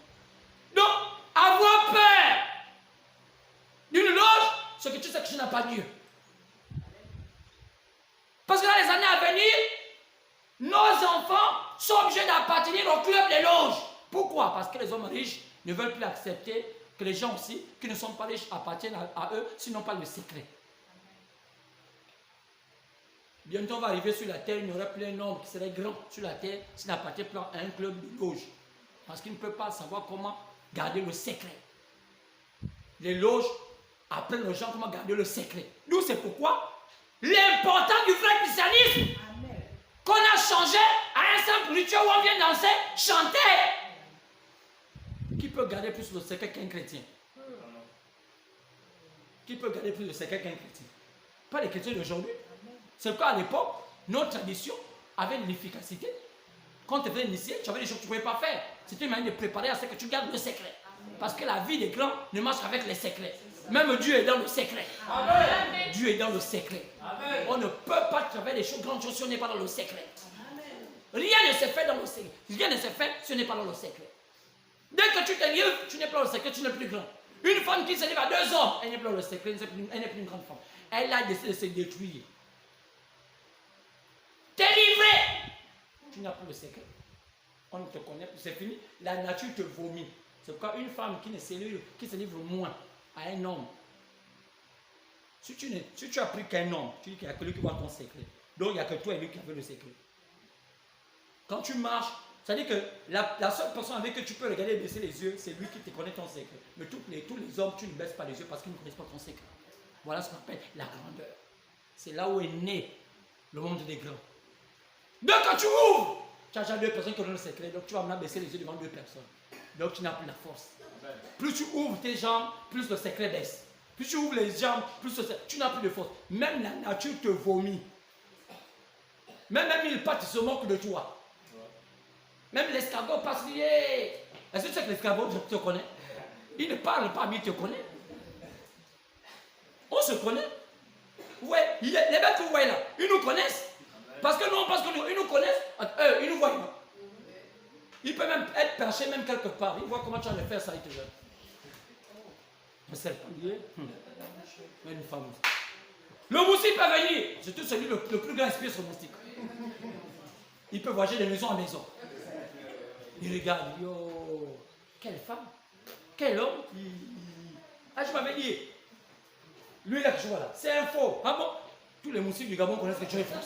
Donc, avoir peur d'une loge, c'est que tu sais que tu n'as pas Dieu. Parce que dans les années à venir, nos enfants sont obligés d'appartenir au club des loges. Pourquoi? Parce que les hommes riches ne veulent plus accepter que les gens aussi qui ne sont pas riches appartiennent à eux, sinon pas le secret. Bientôt on va arriver sur la terre, il y aurait plein d'hommes qui seraient grands sur la terre s'ils n'appartiennent pas à un club de loge. Parce qu'ils ne peuvent pas savoir comment garder le secret. Les loges apprennent aux gens comment garder le secret. D'où c'est pourquoi l'importance du vrai christianisme qu'on a changé à un simple rituel où on vient danser, chanter. Qui peut garder plus le secret qu'un chrétien? Qui peut garder plus le secret qu'un chrétien? Pas les chrétiens d'aujourd'hui. C'est pourquoi à l'époque, nos traditions avaient de l'efficacité. Quand tu faisais initier, tu avais des choses que tu ne pouvais pas faire. C'était une manière de préparer à ce que tu gardes le secret. Parce que la vie des grands ne marche qu'avec les secrets. Même Dieu est dans le secret. Amen. Dieu est dans le secret. Amen. On ne peut pas travailler des choses, grandes choses si on n'est pas dans le secret. Amen. Rien ne se fait dans le secret. Rien ne se fait si on n'est pas dans le secret. Dès que tu te livres, tu n'es pas dans le secret, tu n'es plus grand. Une femme qui se livre à 2 hommes, elle n'est plus dans le secret, elle n'est plus une grande femme. Elle a décidé de se détruire. T'es livré. Tu n'as plus le secret. On ne te connaît plus, c'est fini. La nature te vomit. C'est pourquoi une femme qui se livre moins à un homme, si tu as pris qu'un homme, tu dis qu'il n'y a que lui qui voit ton secret. Donc il n'y a que toi et lui qui avez le secret. Quand tu marches, ça dit que la seule personne avec qui tu peux regarder et baisser les yeux, c'est lui qui te connaît ton secret. Mais tous les hommes, tu ne baisses pas les yeux parce qu'ils ne connaissent pas ton secret. Voilà ce qu'on appelle la grandeur. C'est là où est né le monde des grands. Donc quand tu ouvres, tu as déjà 2 personnes qui ont le secret, donc tu vas maintenant baisser les yeux devant 2 personnes. Donc tu n'as plus la force. Plus tu ouvres tes jambes, plus le secret baisse. Plus tu ouvres les jambes, plus le secret, tu n'as plus de force. Même la nature te vomit. Même il part, il se moque de toi. Même l'escargot passe lié. Est-ce que tu sais que l'escargot te connaît? Il ne parle pas, mais il te connaît. On se connaît. Ouais, les bêtes que vous voyez là, ils nous connaissent. Parce que ils nous connaissent, eux, ils nous voient. Il peut même être perché même quelque part. Il voit comment tu vas le faire, ça, il te donne. Un serpentier, mais une femme. Le moustique peut venir. C'est tout celui le plus grand esprit sur le moustique. Il peut voyager de maison en maison. Il regarde, yo, quelle femme, quel homme. Ah, je m'avais dit, lui là que je vois là, c'est un faux. Ah bon? Tous les moustiques du Gabon connaissent que tu es faux.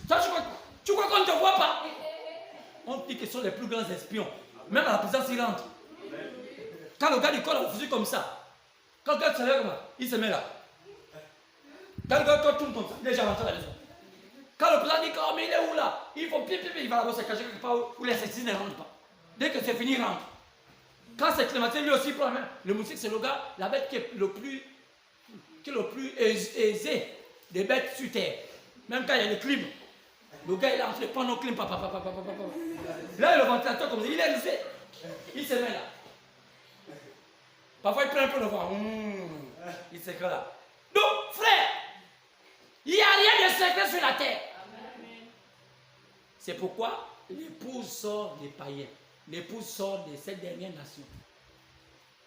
Ça, tu crois qu'on ne te voit pas? On dit que ce sont les plus grands espions. Même à la présidence, il rentre. Quand le gars du colle un fusil comme ça, quand le gars se lève comme ça, il se met là. Quand le gars tourne comme ça, il est déjà rentré à la maison. Quand le président dit oh, mais il est où là? Il faut pied, il va là-bas se cacher quelque part où les assassins ne rentrent pas. Dès que c'est fini, il rentre. Quand c'est Clémentine, lui aussi prend la main. Le moustique, c'est le gars, la bête qui est le plus aisé des bêtes sur terre. Même quand il y a le clim. Le gars, il a rentré, prend nos clim, papa. Là, le ventilateur, comme ça, il est aisé. Il se met là. Parfois, il prend un peu le vent. Il se crée là. Donc, frère, il n'y a rien de secret sur la terre. C'est pourquoi l'épouse sort des païens. L'épouse sort de cette dernière nation.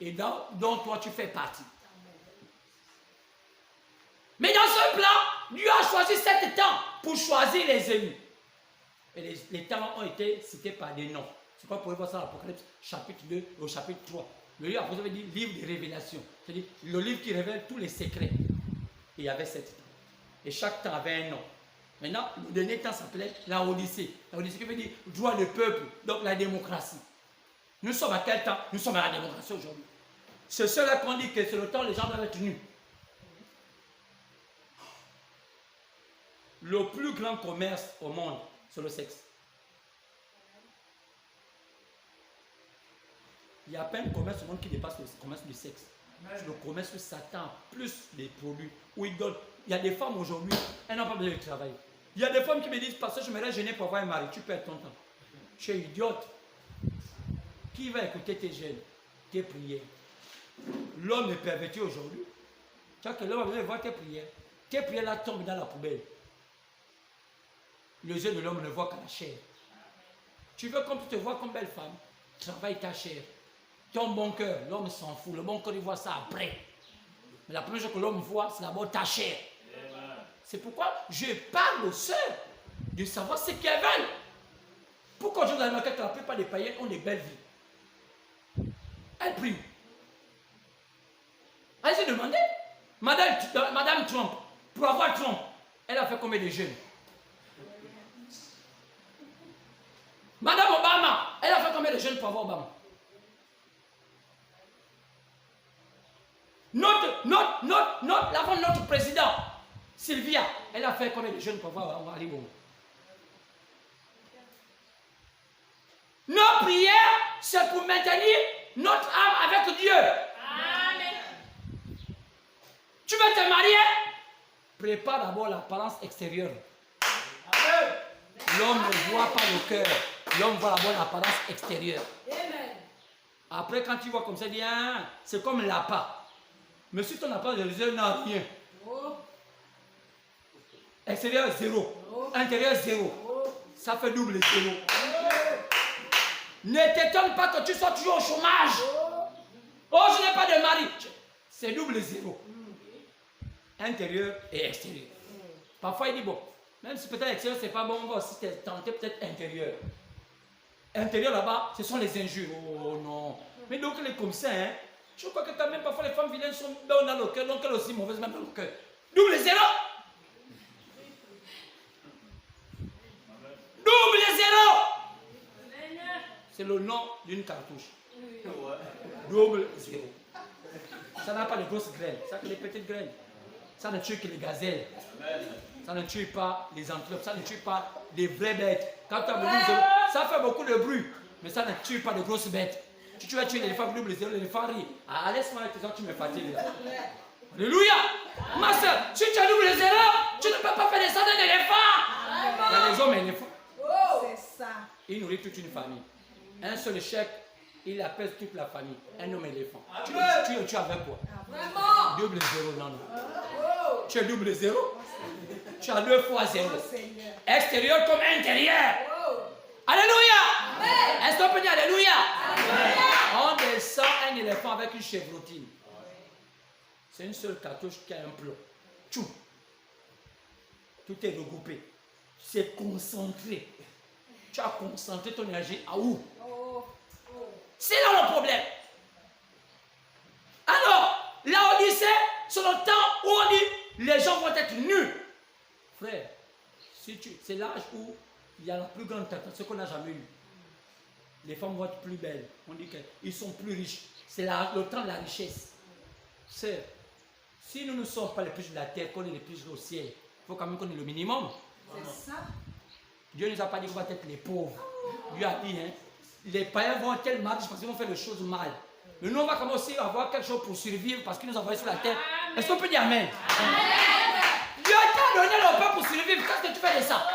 Et dont toi, tu fais partie. Mais dans ce plan, Dieu a choisi 7 temps pour choisir les élus. Et les temps ont été cités par des noms. C'est quoi pour voir ça dans l'Apocalypse, chapitre 2 au chapitre 3. Le livre, après, ça veut dire livre de révélation. C'est-à-dire le livre qui révèle tous les secrets. Et il y avait 7 temps. Et chaque temps avait un nom. Maintenant, le dernier temps s'appelait la Odyssée. La Odyssée qui veut dire droit du peuple, donc la démocratie. Nous sommes à quel temps? Nous sommes à la démocratie aujourd'hui. C'est cela qu'on dit que c'est le temps où les gens doivent être nus. le plus grand commerce au monde, c'est le sexe. Il n'y a pas un commerce au monde qui dépasse le commerce du sexe. Le commerce où Satan, plus les produits, où il donne. Il y a des femmes aujourd'hui, elles n'ont pas besoin de travailler. Il y a des femmes qui me disent, parce que je me rends gêné pour avoir un mari, tu perds ton temps. Tu es idiote. Qui va écouter tes gènes, tes prières? L'homme est perverti aujourd'hui. Tu vois que l'homme a besoin de voir tes prières. Tes prières là tombent dans la poubelle. Les yeux de l'homme ne voient qu'à la chair. Tu veux comme tu te vois comme belle femme, travaille ta chair. Ton bon cœur, l'homme s'en fout. Le bon cœur, il voit ça après. Mais la première chose que l'homme voit, c'est d'abord ta chair. C'est pourquoi je parle aux sœurs de savoir ce qu'elles veulent. Pourquoi aujourd'hui dans la marque, la plupart des païens ont des belles vies? Elles prient. Allez-y demander. Madame Trump, pour avoir Trump, elle a fait combien de jeûnes? Madame Obama, elle a fait combien de jeûnes pour avoir Obama? Notre président, Sylvia, elle a fait combien de jeûnes pour avoir Ali Bongo? Nos prières, c'est pour maintenir notre âme avec Dieu. Amen. Tu veux te marier? Prépare d'abord l'apparence extérieure. L'homme ne voit pas le cœur. L'homme voit d'abord l'apparence extérieure. Amen. Après, quand tu vois comme ça, il dit, ah, c'est comme l'appât. Mais si ton apparence extérieure n'a rien. Oh. Extérieur 0. Oh. Intérieur 0. Oh. Ça fait double 0. Ne t'étonne pas que tu sois toujours au chômage. Oh, je n'ai pas de mari. C'est double 0. Intérieur et extérieur. Parfois, il dit, bon, même si peut-être extérieur, c'est pas bon, on va aussi tenter peut-être intérieur. Intérieur là-bas, ce sont les injures. Oh non. Mais donc, elle est comme ça, hein. Je crois que quand même, parfois, les femmes vilaines sont dans le cœur, donc elles aussi mauvaises même dans le cœur. Double 0. Double 0. C'est le nom d'une cartouche. Double 0. Ça n'a pas de grosses graines, ça que les petites graines. Ça ne tue que les gazelles. Ça ne tue pas les antilopes, ça ne tue pas les vraies bêtes. Quand tu as double 0, ça fait beaucoup de bruit, mais ça ne tue pas de grosses bêtes. Tu vas tuer l'éléphant double 0, l'éléphant rit. Ah, laisse-moi avec tes gens, tu me fatigues là. Alléluia! Ma soeur, si tu as double 0, tu ne peux pas faire descendre un éléphant. Il y a les hommes éléphants. C'est ça. Il nourrit toute une famille. Un seul échec, il apaise toute la famille. Un homme éléphant. Tu as avec quoi? Vraiment? Double 0, non, non. Tu as double 0? Tu as 2 fois 0. Extérieur comme intérieur. Alléluia! Est-ce qu'on peut dire Alléluia? On descend un éléphant avec une chevrotine. C'est une seule cartouche qui a un plomb. Tout est regroupé. C'est concentré. Tu as concentré ton énergie à où? C'est là le problème. Alors, la Odyssée, c'est le temps où on dit les gens vont être nus. Frère, c'est l'âge où il y a la plus grande tentation qu'on n'a jamais eue. Les femmes vont être plus belles. On dit qu'ils sont plus riches. C'est le temps de la richesse. Sœur, si nous ne sommes pas les plus de la terre, qu'on est les plus au ciel, il faut quand même qu'on ait le minimum. C'est ça. Dieu ne nous a pas dit qu'on va être les pauvres. Dieu a dit, hein, les païens vont être tellement riches parce qu'ils vont faire les choses mal. Mais nous, on va quand même aussi avoir quelque chose pour survivre parce qu'il nous a envoyé sur la terre. Est-ce qu'on peut dire Amen? Dieu t'a donné le pain pour survivre. Qu'est-ce que tu fais de ça?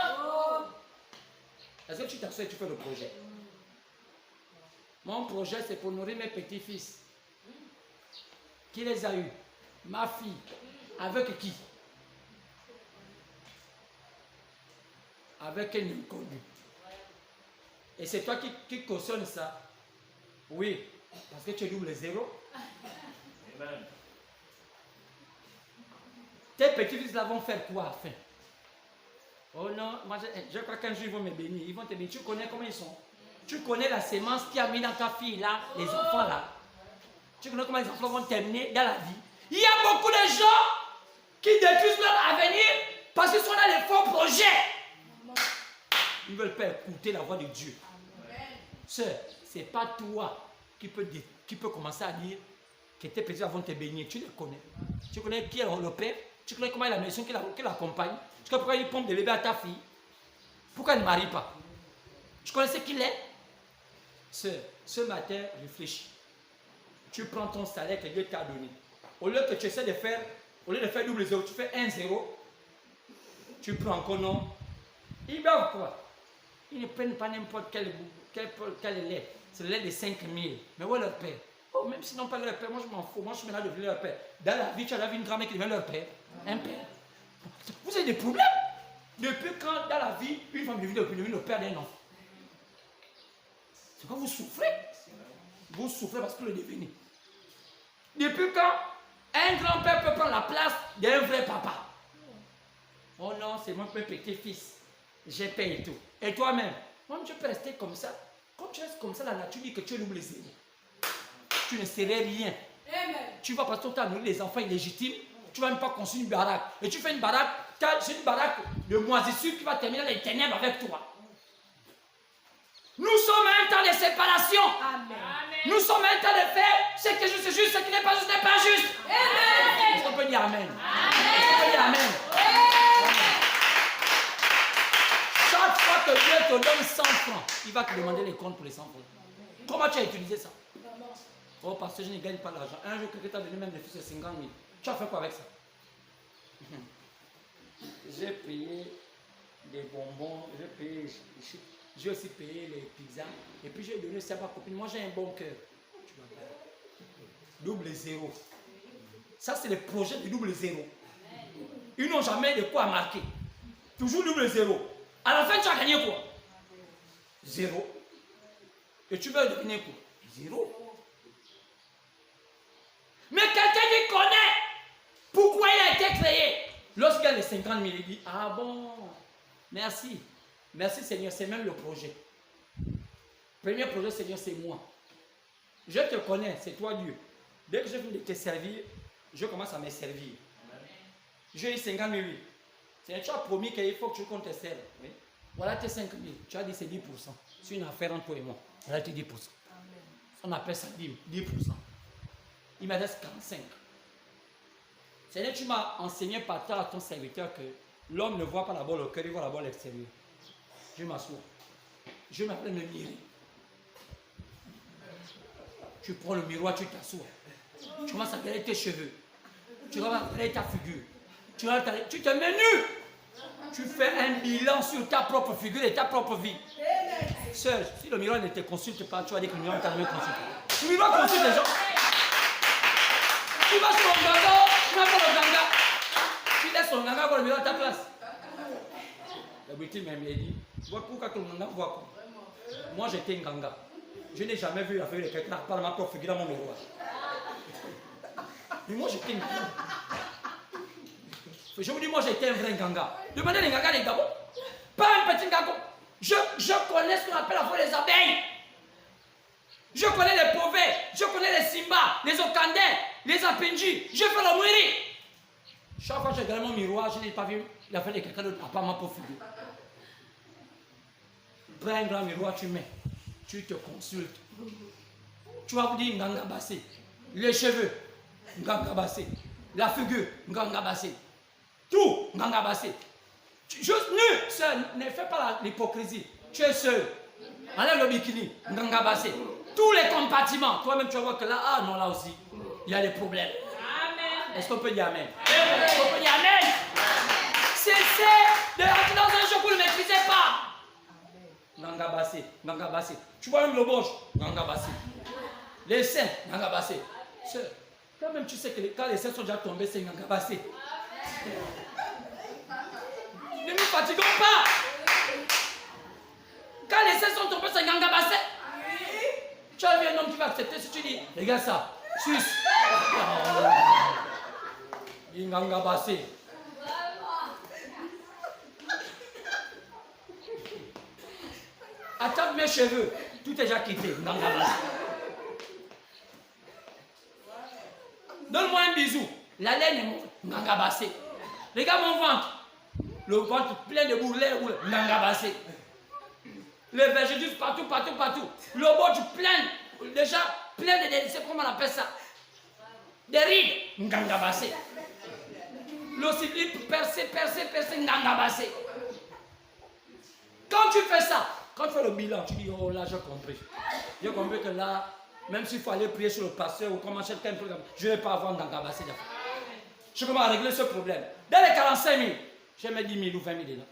Est-ce que tu t'assois et tu fais le projet? Mon projet, c'est pour nourrir mes petits-fils. Qui les a eus? Ma fille. Avec qui? Avec un inconnu. Et c'est toi qui cautionne ça? Oui. Parce que tu es double 0. Amen. Tes petits-fils là vont faire quoi à la fin? Oh non, moi je crois qu'un jour ils vont me bénir. Ils vont te bénir. Tu connais comment ils sont? Tu connais la sémence qui a mis dans ta fille là, les enfants là. Tu connais comment les enfants vont terminer dans la vie. Il y a beaucoup de gens qui détruisent leur avenir parce qu'ils sont dans les faux projets. Ils ne veulent pas écouter la voix de Dieu. Sœur, ce n'est pas toi qui peut commencer à dire que tes petits vont te bénir. Tu les connais. Tu connais qui est le Père? Tu connais comment il a la maison qui l'accompagne? Tu connais pourquoi il pompe des bébés à ta fille? Pourquoi elle ne marie pas? Tu connaissais qui il est? Ce matin, réfléchis. Tu prends ton salaire que Dieu t'a donné. Au lieu que tu essaies de faire, au lieu de faire double 0, tu fais 1-0. Tu prends encore non. Ils doivent quoi? Ils ne prennent pas n'importe quel lait. C'est le lait de 5 000. Mais où est leur père? Oh, même s'ils n'ont pas leur père, moi je m'en fous. Moi je suis là de devenir leur père. Dans la vie, tu as vu une grand-mère qui devient leur père. Un père. Vous avez des problèmes? Depuis quand dans la vie, une femme devient le père d'un enfant? C'est quand vous souffrez. Vous souffrez parce que vous le devenez. Depuis quand un grand-père peut prendre la place d'un vrai papa? Oh non, c'est mon petit-fils. J'ai payé tout. Et toi-même, moi tu peux rester comme ça. Quand tu restes comme ça, la nature dit que tu es double zéro. Tu ne serais rien. Amen. Tu vas parce que tu as nourri les enfants illégitimes. Tu ne vas même pas construire une baraque. Et tu fais une baraque, c'est une baraque de moisissure qui va terminer dans les ténèbres avec toi. Nous sommes à un temps de séparation. Amen. Nous sommes à un temps de faire ce qui est juste, c'est juste, ce qui n'est pas juste, n'est pas juste. Amen. Est-ce qu'on peut dire Amen? Amen. Est-ce qu'on peut dire Amen? Amen. Chaque fois que Dieu te donne 100 francs, il va te demander les comptes pour les 100 francs. Comment tu as utilisé ça? Oh, parce que je ne gagne pas l'argent. Un jour, quelqu'un t'a donné même des fils de 50 000. Tu as fait quoi avec ça? J'ai payé des bonbons, j'ai aussi payé les pizzas. Et puis j'ai donné ça à ma copine. Moi, j'ai un bon cœur. Double zéro. Ça, c'est le projet du double zéro. Ils n'ont jamais de quoi marquer. Toujours double zéro. À la fin, tu as gagné quoi? Zéro. Et tu veux devenir quoi? Zéro. Mais quelqu'un qui connaît pourquoi il a été créé. Lorsqu'il a les 50 000, il dit, ah bon, merci. Merci Seigneur, c'est même le projet. Premier projet Seigneur, c'est moi. Je te connais, c'est toi Dieu. Dès que je viens de te servir, je commence à me servir. J'ai eu 50 000. Seigneur, tu as promis qu'il faut que tu comptes tes serves. Oui. Voilà tes 5 000. Tu as dit c'est 10%. C'est une affaire entre toi et moi. Voilà tes 10%. On appelle ça 10%. Il me reste 45. Seigneur, tu m'as enseigné par terre à ton serviteur que l'homme ne voit pas d'abord le cœur, il voit d'abord l'extérieur. Je m'assois. Je m'appelle me mirer. Tu prends le miroir, tu t'assois. Tu commences à regarder tes cheveux. Tu vas regarder ta figure. Tu te mets nu. Tu fais un bilan sur ta propre figure et ta propre vie. Seul, si le miroir ne te consulte pas, tu vas dire que le miroir ne t'a jamais consulté. Le miroir consulte les gens. Tu vas sur le ganga, tu n'as pas le ganga. Tu laisses le ganga voir le miroir à ta place. La beauté même, il dit, vois pourquoi que le ganga voit quoi? Moi j'étais un ganga. Je n'ai jamais vu la figure de quelqu'un par ma propre figure dans mon miroir. Mais moi j'étais un ganga. Je vous dis, moi j'étais un vrai ganga. Demandez les gangas des Gabon. Pas un petit ganga. Je connais ce qu'on appelle la fois les abeilles. Je connais les pauvets. Je connais les simbas, les okandais, les apendis. Je fais le mouiri. Chaque fois que j'ai regardé mon miroir, je n'ai pas vu la fin de quelqu'un d'autre à part ma pauvre figure. Prends un grand miroir, tu mets. Tu te consultes. Tu vas vous dire Nganga Bassé. Les cheveux, Nganga Bassé. La figure, Nganga Bassé. Tout, Nganga Bassé. Juste nu, seul, ne fais pas l'hypocrisie. Tu es seul. Enlève le bikini, Nganga Bassé. Tous les compartiments. Toi-même, tu vas voir que là, ah non, là aussi, il y a des problèmes. Amen. Est-ce qu'on peut dire Amen? Est-ce qu'on peut dire Amen? Cessez de rentrer dans un jeu que vous ne maîtrisez pas. Nganga Bassé, Nganga Bassé. Tu vois même le bouche, Nganga Bassé. Les seins, Nganga Bassé. Toi-même, tu sais que quand les seins sont déjà tombés, c'est Nganga Bassé. Ne nous fatiguons pas. Quand les seins sont tombés, c'est Nganga Bassé. Tu as vu un homme qui va accepter si tu dis, regarde ça, suce. Nganga Bassé. Attaque mes cheveux, tout est déjà quitté. Nganga Bassé. Donne-moi un bisou. La laine est morte. Nganga Bassé. Regarde mon ventre. Le ventre plein de bourrelets. Nganga Bassé. Les vergetures partout. Le bord du plein. Déjà plein de... C'est comment on appelle ça? Des rides. Nganga Bassé. L'ossili percer, n'angabassé. Quand tu fais ça, quand tu fais le bilan, tu dis, oh là, j'ai compris. J'ai compris que là, même s'il faut aller prier sur le pasteur ou commencer quelqu'un, je ne vais pas avoir d'angabassé. Je sais comment régler ce problème. Dans les 45 000, je mets 10 000 ou 20 000 dedans.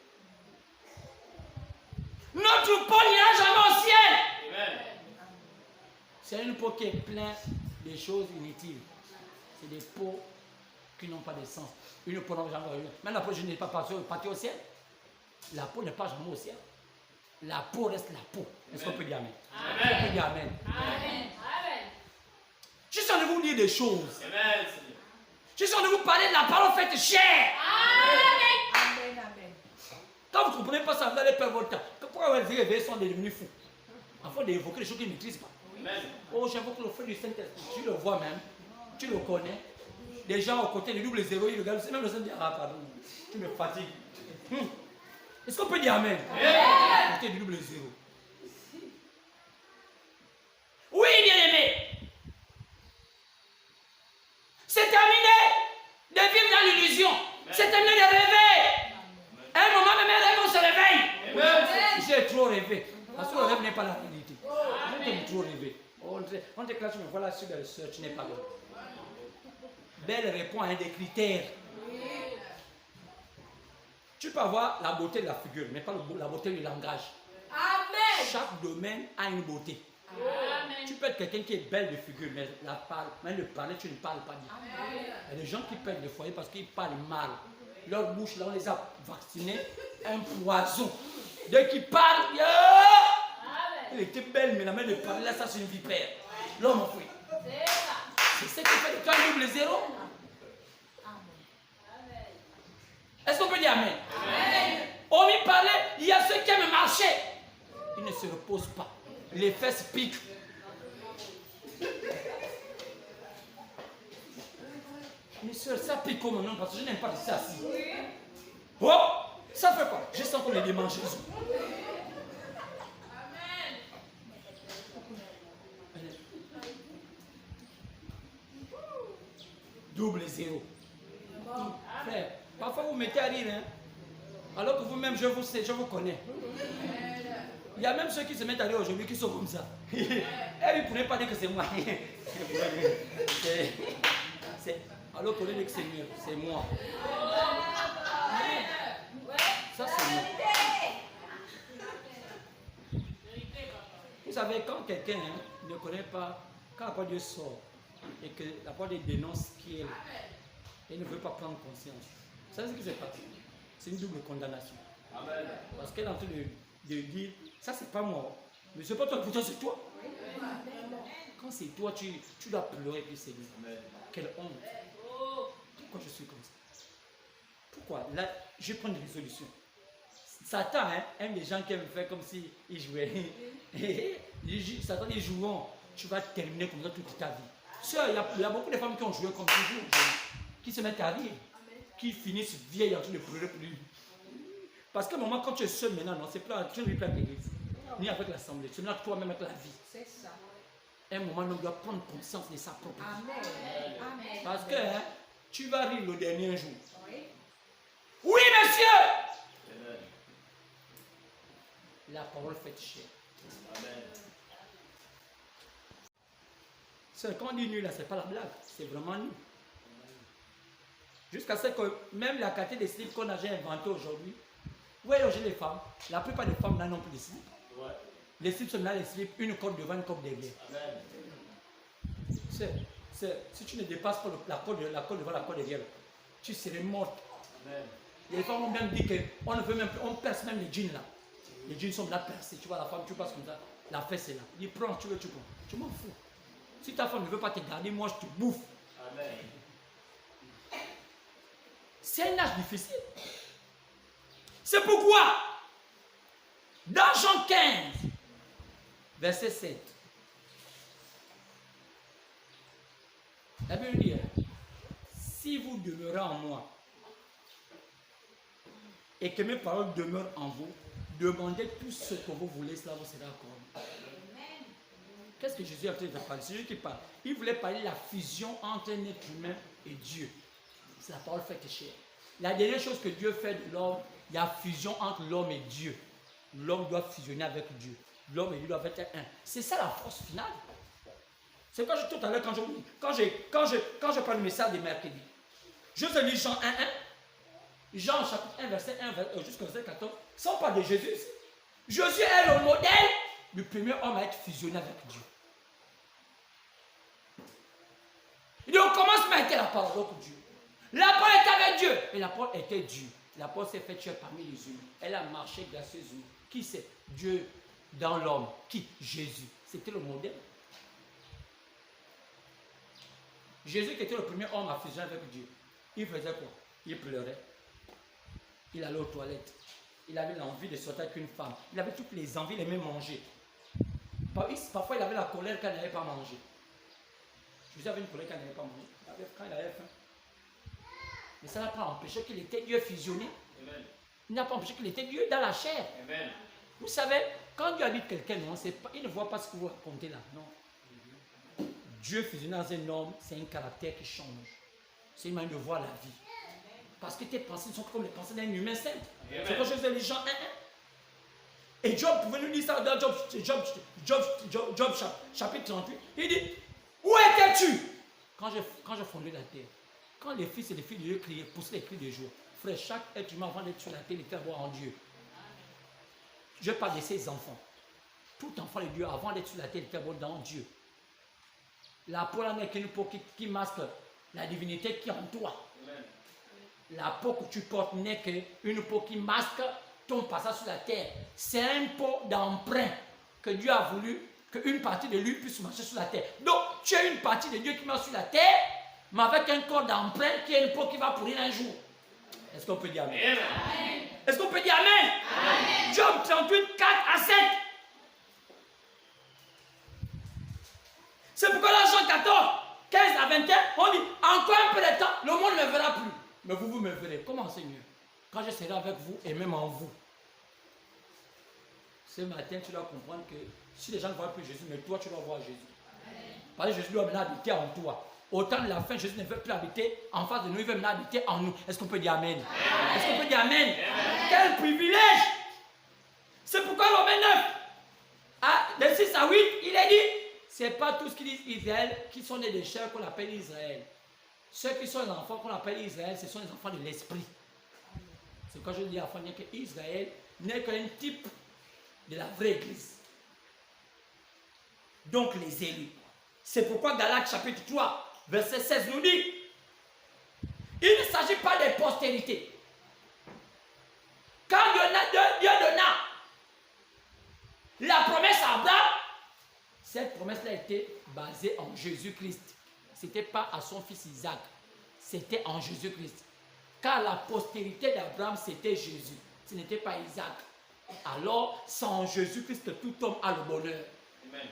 Notre pot n'ira jamais au ciel. Amen. C'est une peau qui est pleine de choses inutiles. C'est des peaux qui n'ont pas de sens. Une peau n'a jamais au ciel. Mais la peau, je n'ai pas parti au ciel. La peau n'est pas jamais au ciel. La peau reste la peau. Est-ce qu'on peut dire amen? Amen. On peut dire amen. Amen. Je suis en train de vous dire des choses. Amen. Je suis en train de vous parler de la parole faite chair. Amen. Amen. Quand vous ne comprenez pas ça, vous allez perdre votre temps. Pourquoi les réveillés sont devenus fous? Afin d'évoquer les choses qu'ils ne maîtrisent pas. Amen. Oh, j'invoque le feu du Saint-Esprit. Tu le vois même. Tu le connais. Les gens aux côtés, les double zéro, ils regardent. C'est même le Saint-Esprit. Ah, pardon. Tu me fatigues. Est-ce qu'on peut dire amen? Amen. Côté du double zéro. Oui, bien aimé. C'est terminé de vivre dans l'illusion. C'est terminé de rêver. Un moment, même un rêve, on se réveille. J'ai trop rêvé. Parce que le rêve n'est pas la réalité. J'ai trop rêvé. On te classe, tu me vois là sur le search, tu n'es pas bon. Belle répond à un des critères. Tu peux avoir la beauté de la figure, mais pas la beauté du langage. Amen. Chaque domaine a une beauté. Amen. Tu peux être quelqu'un qui est belle de figure, mais le parler, tu ne parles pas bien. Amen. Il y a des gens qui perdent le foyer parce qu'ils parlent mal. Leur bouche, là, on les a vaccinés. Un poison. Dès qu'ils parlent, elle était belle, mais la main de parler, là, ça c'est une vipère. L'homme fuit. C'est ce qui fait que tu as un double zéro. Est-ce qu'on peut dire amen? Amen. On y parlait, il y a ceux qui aiment marcher. Ils ne se reposent pas. Les fesses piquent. Mes soeurs, ça pique comme non, parce que je n'aime pas rester assis. Oh, ça fait quoi? Je sens qu'on est des manches. Double zéro. Frère, parfois vous mettez à rire, hein? Alors que vous-même, je vous sais, je vous connais. Il y a même ceux qui se mettent à rire aujourd'hui qui sont comme ça. Et ils ne pourraient pas dire que c'est moi. Alors qu'on dit que c'est mieux, c'est moi. Ça, c'est moi. Vous savez, quand quelqu'un ne connaît pas, quand la parole de Dieu sort et que la parole de Dieu dénonce qui est, et ne veut pas prendre conscience, vous savez ce qui s'est passé? C'est une double condamnation. Amen. Parce qu'elle est en train de dire, ça c'est pas moi, mais c'est pas toi, pourtant c'est toi. Quand c'est toi, tu dois pleurer puis c'est lui. Quelle honte. Pourquoi je suis comme ça? Pourquoi? Là, je prends une résolution. Satan aime des gens qui aiment faire comme s'ils jouaient. Satan dit jouons, tu vas terminer comme ça toute ta vie. Sœur, il y a beaucoup de femmes qui ont joué comme toujours, qui se mettent à rire, qui finissent vieilles en train de pleurer pour lui. Parce qu'à un moment, quand tu es seul maintenant, non, c'est pas, tu ne vis plus avec l'église, ni avec l'assemblée, tu n'as toi-même avec la vie. C'est ça. À un moment, on doit prendre conscience de sa propre vie. Amen. Parce que tu vas rire le dernier jour. Oui, monsieur! Amen. La parole fait chair. Amen. Quand on dit nul, là, ce n'est pas la blague, c'est vraiment nul. Jusqu'à ce que même la qualité des slips qu'on a déjà inventé aujourd'hui, vous voyez aujourd'hui les femmes, la plupart des femmes n'ont plus de slips. Ouais. Les slips sont là, les slips, une côte devant, une côte derrière. Si tu ne dépasses pas la côte devant, la côte derrière, tu serais morte. Amen. Les femmes ont bien dit qu'on ne veut même plus, on perce même les jeans là. Les jeans sont là percés, tu vois la femme, tu passes comme ça, la fesse est là. Dis prends, tu veux, tu prends. Tu m'en fous. Si ta femme ne veut pas te garder, moi je te bouffe. Amen. C'est un âge difficile. C'est pourquoi, dans Jean 15, verset 7, la Bible dit, si vous demeurez en moi et que mes paroles demeurent en vous, demandez tout ce que vous voulez, cela vous sera accordé. Qu'est-ce que Jésus a fait de parler? C'est Jésus qui parle. Il voulait parler de la fusion entre un être humain et Dieu. C'est la parole faite chair. La dernière chose que Dieu fait de l'homme, il y a fusion entre l'homme et Dieu. L'homme doit fusionner avec Dieu. L'homme et Dieu doivent être un. C'est ça la force finale. C'est quand tout à l'heure, quand je prends le message des mercredis, je te lis Jean 1, 1. Jean chapitre 1, verset 1 jusqu'au verset 14. Ce ne sont pas de Jésus. Jésus est le modèle du premier homme à être fusionné avec Dieu. Il dit, on commence par être la parole de Dieu. La parole était avec Dieu. Et la parole était Dieu. La parole s'est faite chair parmi les humains. Elle a marché gracieusement. Qui c'est? Dieu dans l'homme. Qui? Jésus. C'était le modèle. Jésus qui était le premier homme à fusionner avec Dieu. Il faisait quoi? Il pleurait. Il allait aux toilettes. Il avait l'envie de sortir avec une femme. Il avait toutes les envies, il aimait manger. Parfois, il avait la colère quand il n'avait pas mangé. Jésus avait une colère quand il n'avait pas mangé. Quand il avait faim. Mais ça n'a pas empêché qu'il était Dieu fusionné. Amen. Il n'a pas empêché qu'il était Dieu dans la chair. Amen. Vous savez, quand Dieu habite quelqu'un, il ne voit pas ce que vous racontez là. Non. Dieu fusionné dans un homme, c'est un caractère qui change. C'est une manière de voir la vie. Parce que tes pensées sont comme les pensées d'un humain simple. C'est quand je faisais les gens 1-1. Et Job pouvait nous dire ça dans Job chapitre 38. Il dit, où étais-tu quand je fondais la terre? Quand les fils et les filles de Dieu criaient, poussaient les cris de joie. Frère, chaque être humain avant d'être sur la terre, il était d'abord en Dieu. Je parle de ses enfants. Tout enfant de Dieu, avant d'être sur la terre, il était d'abord dans Dieu. La peau n'est qu'une peau qui masque la divinité qui est en toi. Amen. La peau que tu portes n'est qu'une peau qui masque ton passage sur la terre. C'est un pot d'emprunt que Dieu a voulu qu'une partie de lui puisse marcher sur la terre. Donc, tu as une partie de Dieu qui marche sur la terre, mais avec un corps d'emprunt qui est une peau qui va pourrir un jour. Est-ce qu'on peut dire Amen? Amen. Est-ce qu'on peut dire Amen? Amen. Job 38, 4 à 7. C'est pourquoi dans Jean 14, 15 à 21, on dit, encore un peu de temps, le monde ne me verra plus. Mais vous me verrez. Comment Seigneur? Quand je serai avec vous et même en vous. Ce matin, tu dois comprendre que si les gens ne voient plus Jésus, mais toi, tu dois voir Jésus. Parce que Jésus doit maintenant habiter en toi. Au temps de la fin, Jésus ne veut plus habiter en face de nous, il veut maintenant habiter en nous. Est-ce qu'on peut dire Amen? Est-ce qu'on peut dire Amen? Amen. Quel privilège! C'est pourquoi Romains 9, de 6 à 8, il est dit, ce n'est pas tous qui disent Israël qui sont nés de chair qu'on appelle Israël. Ceux qui sont les enfants qu'on appelle Israël, ce sont les enfants de l'esprit. C'est quand je dis à la fin que Israël n'est qu'un type de la vraie église. Donc les élus. C'est pourquoi Galates chapitre 3, verset 16 nous dit, il ne s'agit pas de postérité. Quand Dieu donna la promesse à Abraham, cette promesse-là était basée en Jésus-Christ. Ce n'était pas à son fils Isaac, c'était en Jésus-Christ. Car la postérité d'Abraham, c'était Jésus. Ce n'était pas Isaac. Alors, sans Jésus-Christ, tout homme a le bonheur. Amen.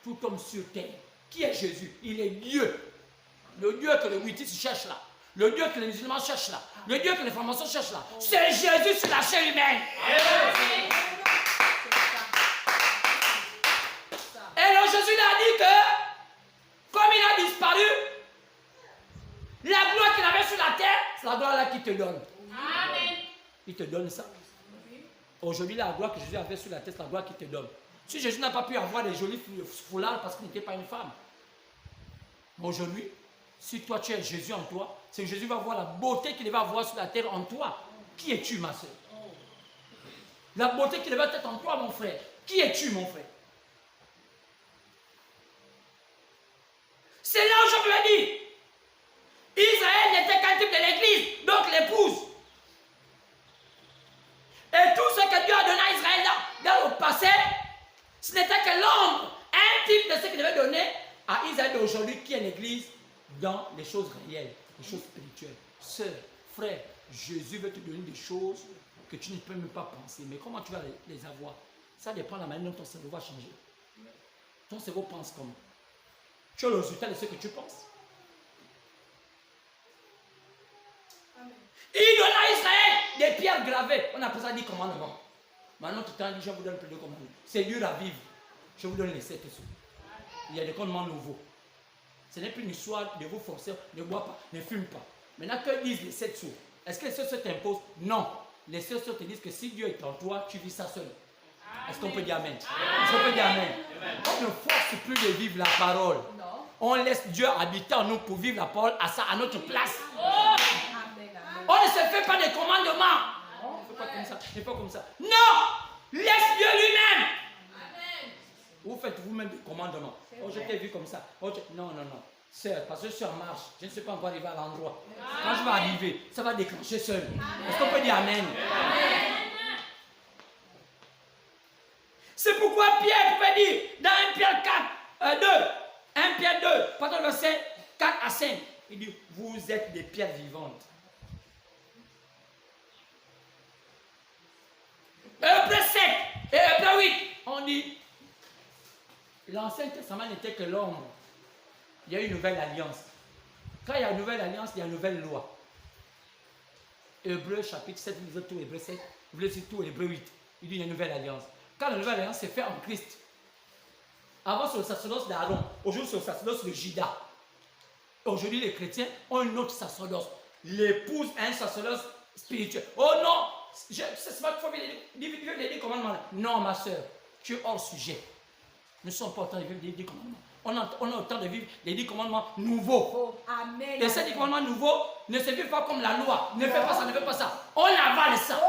Tout homme sur terre. Qui est Jésus? Il est Dieu. Le Dieu que les Wittis cherchent là. Le Dieu que les musulmans cherchent là. Le Dieu que les francs-maçons cherchent là. C'est Jésus sur la chair humaine. Amen. Et alors Jésus a dit que, comme il a disparu, la gloire qu'il avait sur la terre, c'est la gloire là qu'il te donne. Amen. Il te donne ça. Aujourd'hui, la gloire que Jésus avait sur la terre, c'est la gloire qu'il te donne. Si Jésus n'a pas pu avoir des jolis foulards parce qu'il n'était pas une femme. Mais aujourd'hui, si toi tu es Jésus en toi, c'est que Jésus va voir la beauté qu'il va avoir sur la terre en toi. Qui es-tu, ma soeur? La beauté qu'il va être en toi, mon frère. Qui es-tu, mon frère? C'est là où je veux dire. Israël n'était qu'un type de l'église, donc l'épouse. Et tout ce que Dieu a donné à Israël dans le passé, ce n'était que l'ombre, un type de ce qu'il devait donner à Israël d'aujourd'hui, qui est l'église, dans les choses réelles, les choses spirituelles. Sœur, frère, Jésus veut te donner des choses que tu ne peux même pas penser. Mais comment tu vas les avoir? Ça dépend de la manière dont ton cerveau va changer. Ton cerveau pense comment? Tu as le résultat de ce que tu penses. Il donne à Israël des pierres gravées. On appelle ça 10 commandements. Maintenant, tout le temps, je vous donne plus de commandements. C'est dur à vivre. Je vous donne les 7 sous. Il y a des commandements nouveaux. Ce n'est plus une histoire de vous forcer, ne bois pas, ne fume pas. Maintenant, que disent les 7 sous? Est-ce que les sœurs t'imposent? Non. Les sœurs te disent que si Dieu est en toi, tu vis ça seul. Est-ce qu'on peut dire Amen? Est-ce qu'on peut dire Amen? On ne force plus de vivre la parole. On laisse Dieu habiter en nous pour vivre la parole à notre place. On ne se fait pas des commandements. Ne fais pas comme ça. Ne fais pas comme ça. Non! Laisse Dieu lui-même. Vous faites vous-même des commandements. Oh, je t'ai vu comme ça. Oh, non. Sœur, parce que je suis en marche. Je ne suis pas encore arrivé à l'endroit. Quand je vais arriver, ça va déclencher seul. Est-ce qu'on peut dire Amen? C'est pourquoi Pierre pouvait dire dans 1 Pierre 4, 2, 1 Pierre 2, pardon, verset 4 à 5, il dit, vous êtes des pierres vivantes. Hébreux 7 et Hébreux 8, on dit, l'Ancien Testament n'était que l'ombre. Il y a une nouvelle alliance. Quand il y a une nouvelle alliance, il y a une nouvelle loi. Hébreux chapitre 7, vous lisez tout Hébreux 7, vous lisez tout Hébreux 8, il dit il y a une nouvelle alliance. Quand la nouvelle alliance s'est faite en Christ, avant sur le sacerdoce d'Aaron, aujourd'hui sur le sacerdoce de Judas. Aujourd'hui les chrétiens ont une autre sacerdoce. L'épouse a un sacerdoce spirituel. Oh non, c'est pas qu'il faut vivre les 10 commandements. Non ma soeur, tu es hors sujet. Nous ne sommes pas autant de vivre les 10 commandements. On a autant de vivre les 10 commandements nouveaux. Oh, amen. Et ces 10 commandements nouveaux ne se vivent pas comme la loi. Ne fais pas ça, ne fais pas ça. On avale ça.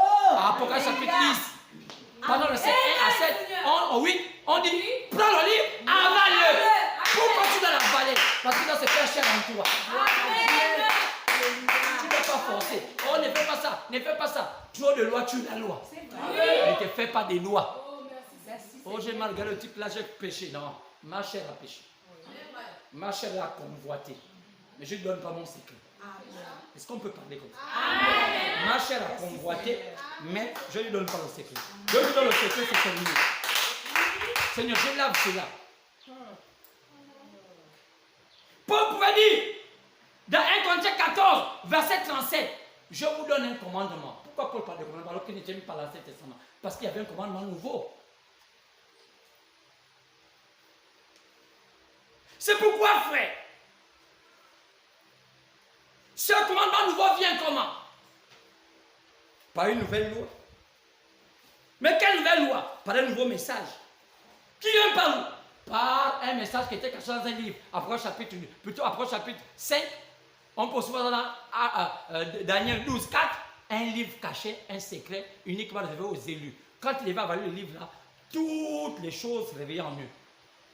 Apocalypse chapitre 10. Pendant le 7 à 7, on dit, prends le livre, avale-le. Pourquoi tu dois l'avaler? Parce qu'il doit se faire cher en toi. Tu ne dois pas forcer. Oh, ne fais pas ça, ne fais pas ça. Trop de loi tue la loi. Ne te fais pas des lois. Oh, j'ai mal regardé le type là, j'ai péché. Non, ma chair a péché. Ma chair a convoité. Mais je ne donne pas mon secret. Est-ce qu'on peut parler comme ça? Ma chair a convoité, mais je ne lui donne pas le secret. Je lui donne le secret, c'est terminé. Seigneur, je lave cela. Paul pouvait dire, dans 1 Corinthiens 14, verset 37, je vous donne un commandement. Pourquoi Paul parle de commandement alors qu'il n'était même pas dans l'Ancien Testament? Parce qu'il y avait un commandement nouveau. C'est pourquoi, frère, ce commandement nouveau vient comment? Par une nouvelle loi. Mais quelle nouvelle loi? Par un nouveau message. Qui vient par où? Par un message qui était caché dans un livre. Approche chapitre 5. On peut voir dans Daniel 12, 4. Un livre caché, un secret uniquement réservé aux élus. Quand il va avaler le livre là, toutes les choses se réveillent en eux.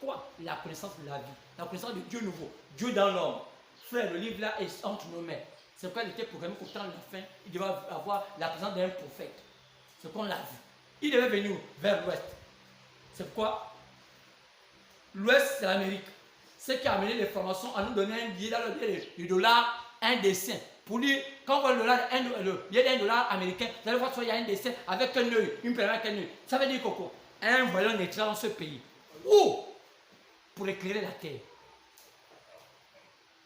Quoi? La connaissance de la vie. La connaissance de Dieu nouveau. Dieu dans l'homme. Frère, le livre là est entre nos mains. C'est pourquoi il était programmé qu'au temps de la fin, il devait avoir la présence d'un prophète. C'est qu'on l'a vu. Il devait venir vers l'ouest. C'est pourquoi l'ouest, c'est l'Amérique. Ce qui a amené les formations à nous donner un billet dans le billet du dollar, un dessin. Pour dire, quand on voit le billet d'un dollar américain, vous allez voir qu'il y a un dessin avec un œil, une pierre avec un œil. Ça veut dire quoi? Un voyant naîtra dans ce pays. Où? Pour éclairer la terre.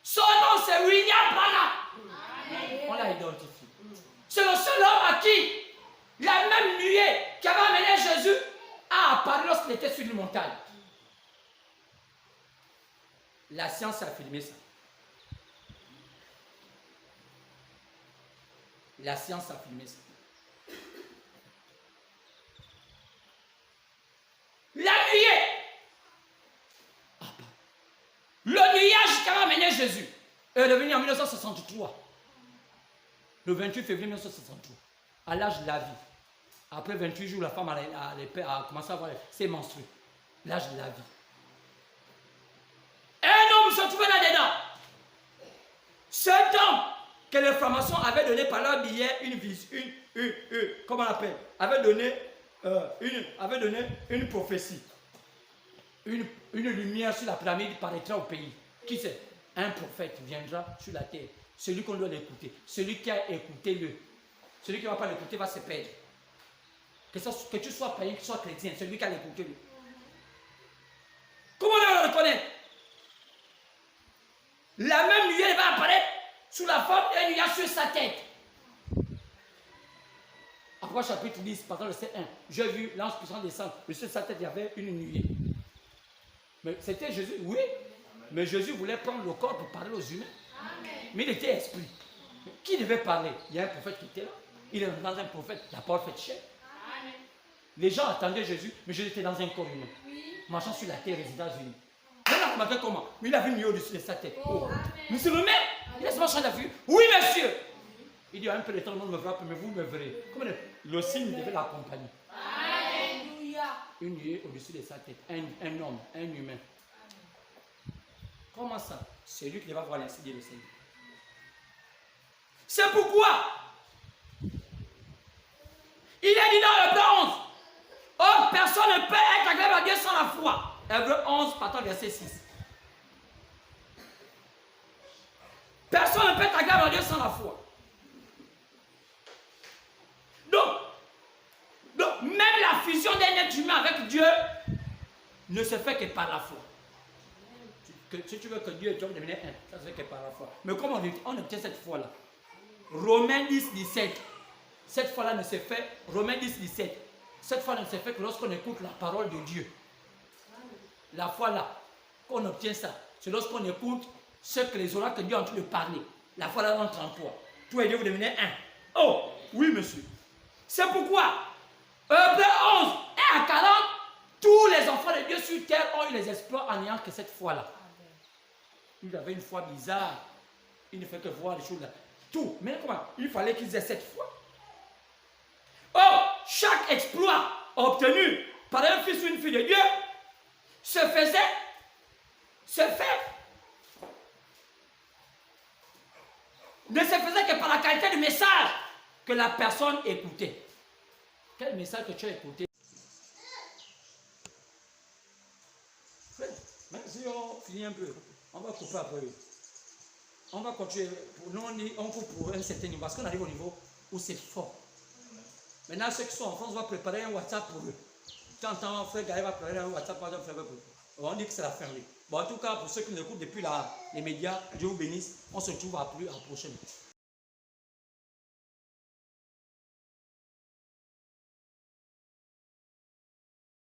Son nom, c'est William Branham. On l'a identifié. C'est le seul homme à qui la même nuée qui avait amené Jésus a apparu lorsqu'il était sur une montagne. La science a filmé ça. La science a filmé ça. La nuée. Le nuage qui avait amené Jésus est devenu en 1963. Le 28 février 1963. À l'âge de la vie. Après 28 jours, la femme a commencé à avoir ses menstrues. L'âge de la vie. Un homme se trouvait là-dedans. Cet homme que les francs-maçons avaient donné par leur billet comment on appelle, avait donné une prophétie. Une lumière sur la pyramide paraîtra au pays. Qui c'est? Un prophète viendra sur la terre. Celui qu'on doit l'écouter. Celui qui a écouté le. Celui qui ne va pas l'écouter va se perdre. Que tu sois païen, que tu sois chrétien, celui qui a l'écouté lui. Comment on va le reconnaître? La même lumière va apparaître sous la forme d'un nuage sur sa tête. Après chapitre 10, pendant le 7.1, j'ai vu l'ange puissant descendre. Sur sa tête, il y avait une nuée. Mais c'était Jésus, oui. Mais Jésus voulait prendre le corps pour parler aux humains. Mais il était esprit. Qui devait parler? Il y a un prophète qui était là. Il est dans un prophète, la parole fait chair. Les gens attendaient Jésus, mais Jésus était dans un corps humain. Marchant sur la terre aux États-Unis. Vous avez remarqué comment? Mais il avait mis au-dessus de sa tête. Oh. Monsieur le maire, laisse-moi changer la vue. Oui, monsieur. Il dit, un peu de temps, le monde me frappe, mais vous me verrez. Comment le signe devait l'accompagner. Alléluia. Une nuée au-dessus de sa tête. Un homme, un humain. Comment ça? C'est lui qui va voir l'insigne de Seigneur. C'est pourquoi il est dit dans le 11. Oh, personne ne peut être agréable à Dieu sans la foi. Hébreux 11, partant verset 6. Personne ne peut être agréable à Dieu sans la foi. Donc, même la fusion d'un être humain avec Dieu ne se fait que par la foi. Si tu veux que Dieu et toi deviennent un, ça se fait que par la foi. Mais comment on obtient cette foi-là? Romains 10, 17. Cette foi-là ne se fait, Romains 10, 17. Cette foi ne se fait que lorsqu'on écoute la parole de Dieu. La foi là, qu'on obtient ça, c'est lorsqu'on écoute ce que les oracles que Dieu est en train de parler. La foi là entre en toi. Toi et Dieu, vous devenez un. Oh, oui monsieur. C'est pourquoi, Hébreux 11, 1 à 40, tous les enfants de Dieu sur terre ont eu les exploits en ayant que cette foi là. Il avait une foi bizarre. Il ne fait que voir les choses là. Tout. Mais comment? Il fallait qu'ils aient cette foi. Oh, chaque exploit obtenu par un fils ou une fille de Dieu se fait ne se faisait que par la qualité du message que la personne écoutait. Quel message que tu as écouté? Même si on finit un peu, on va couper après. On va continuer. On coupe pour un certain niveau. Parce qu'on arrive au niveau où c'est fort. Maintenant, ceux qui sont en France vont préparer un WhatsApp pour eux. Tu entends, frère Gaël va préparer un WhatsApp pour eux. On dit que c'est la fin. Bon, en tout cas, pour ceux qui nous écoutent depuis les médias, Dieu vous bénisse. On se retrouve à la prochaine.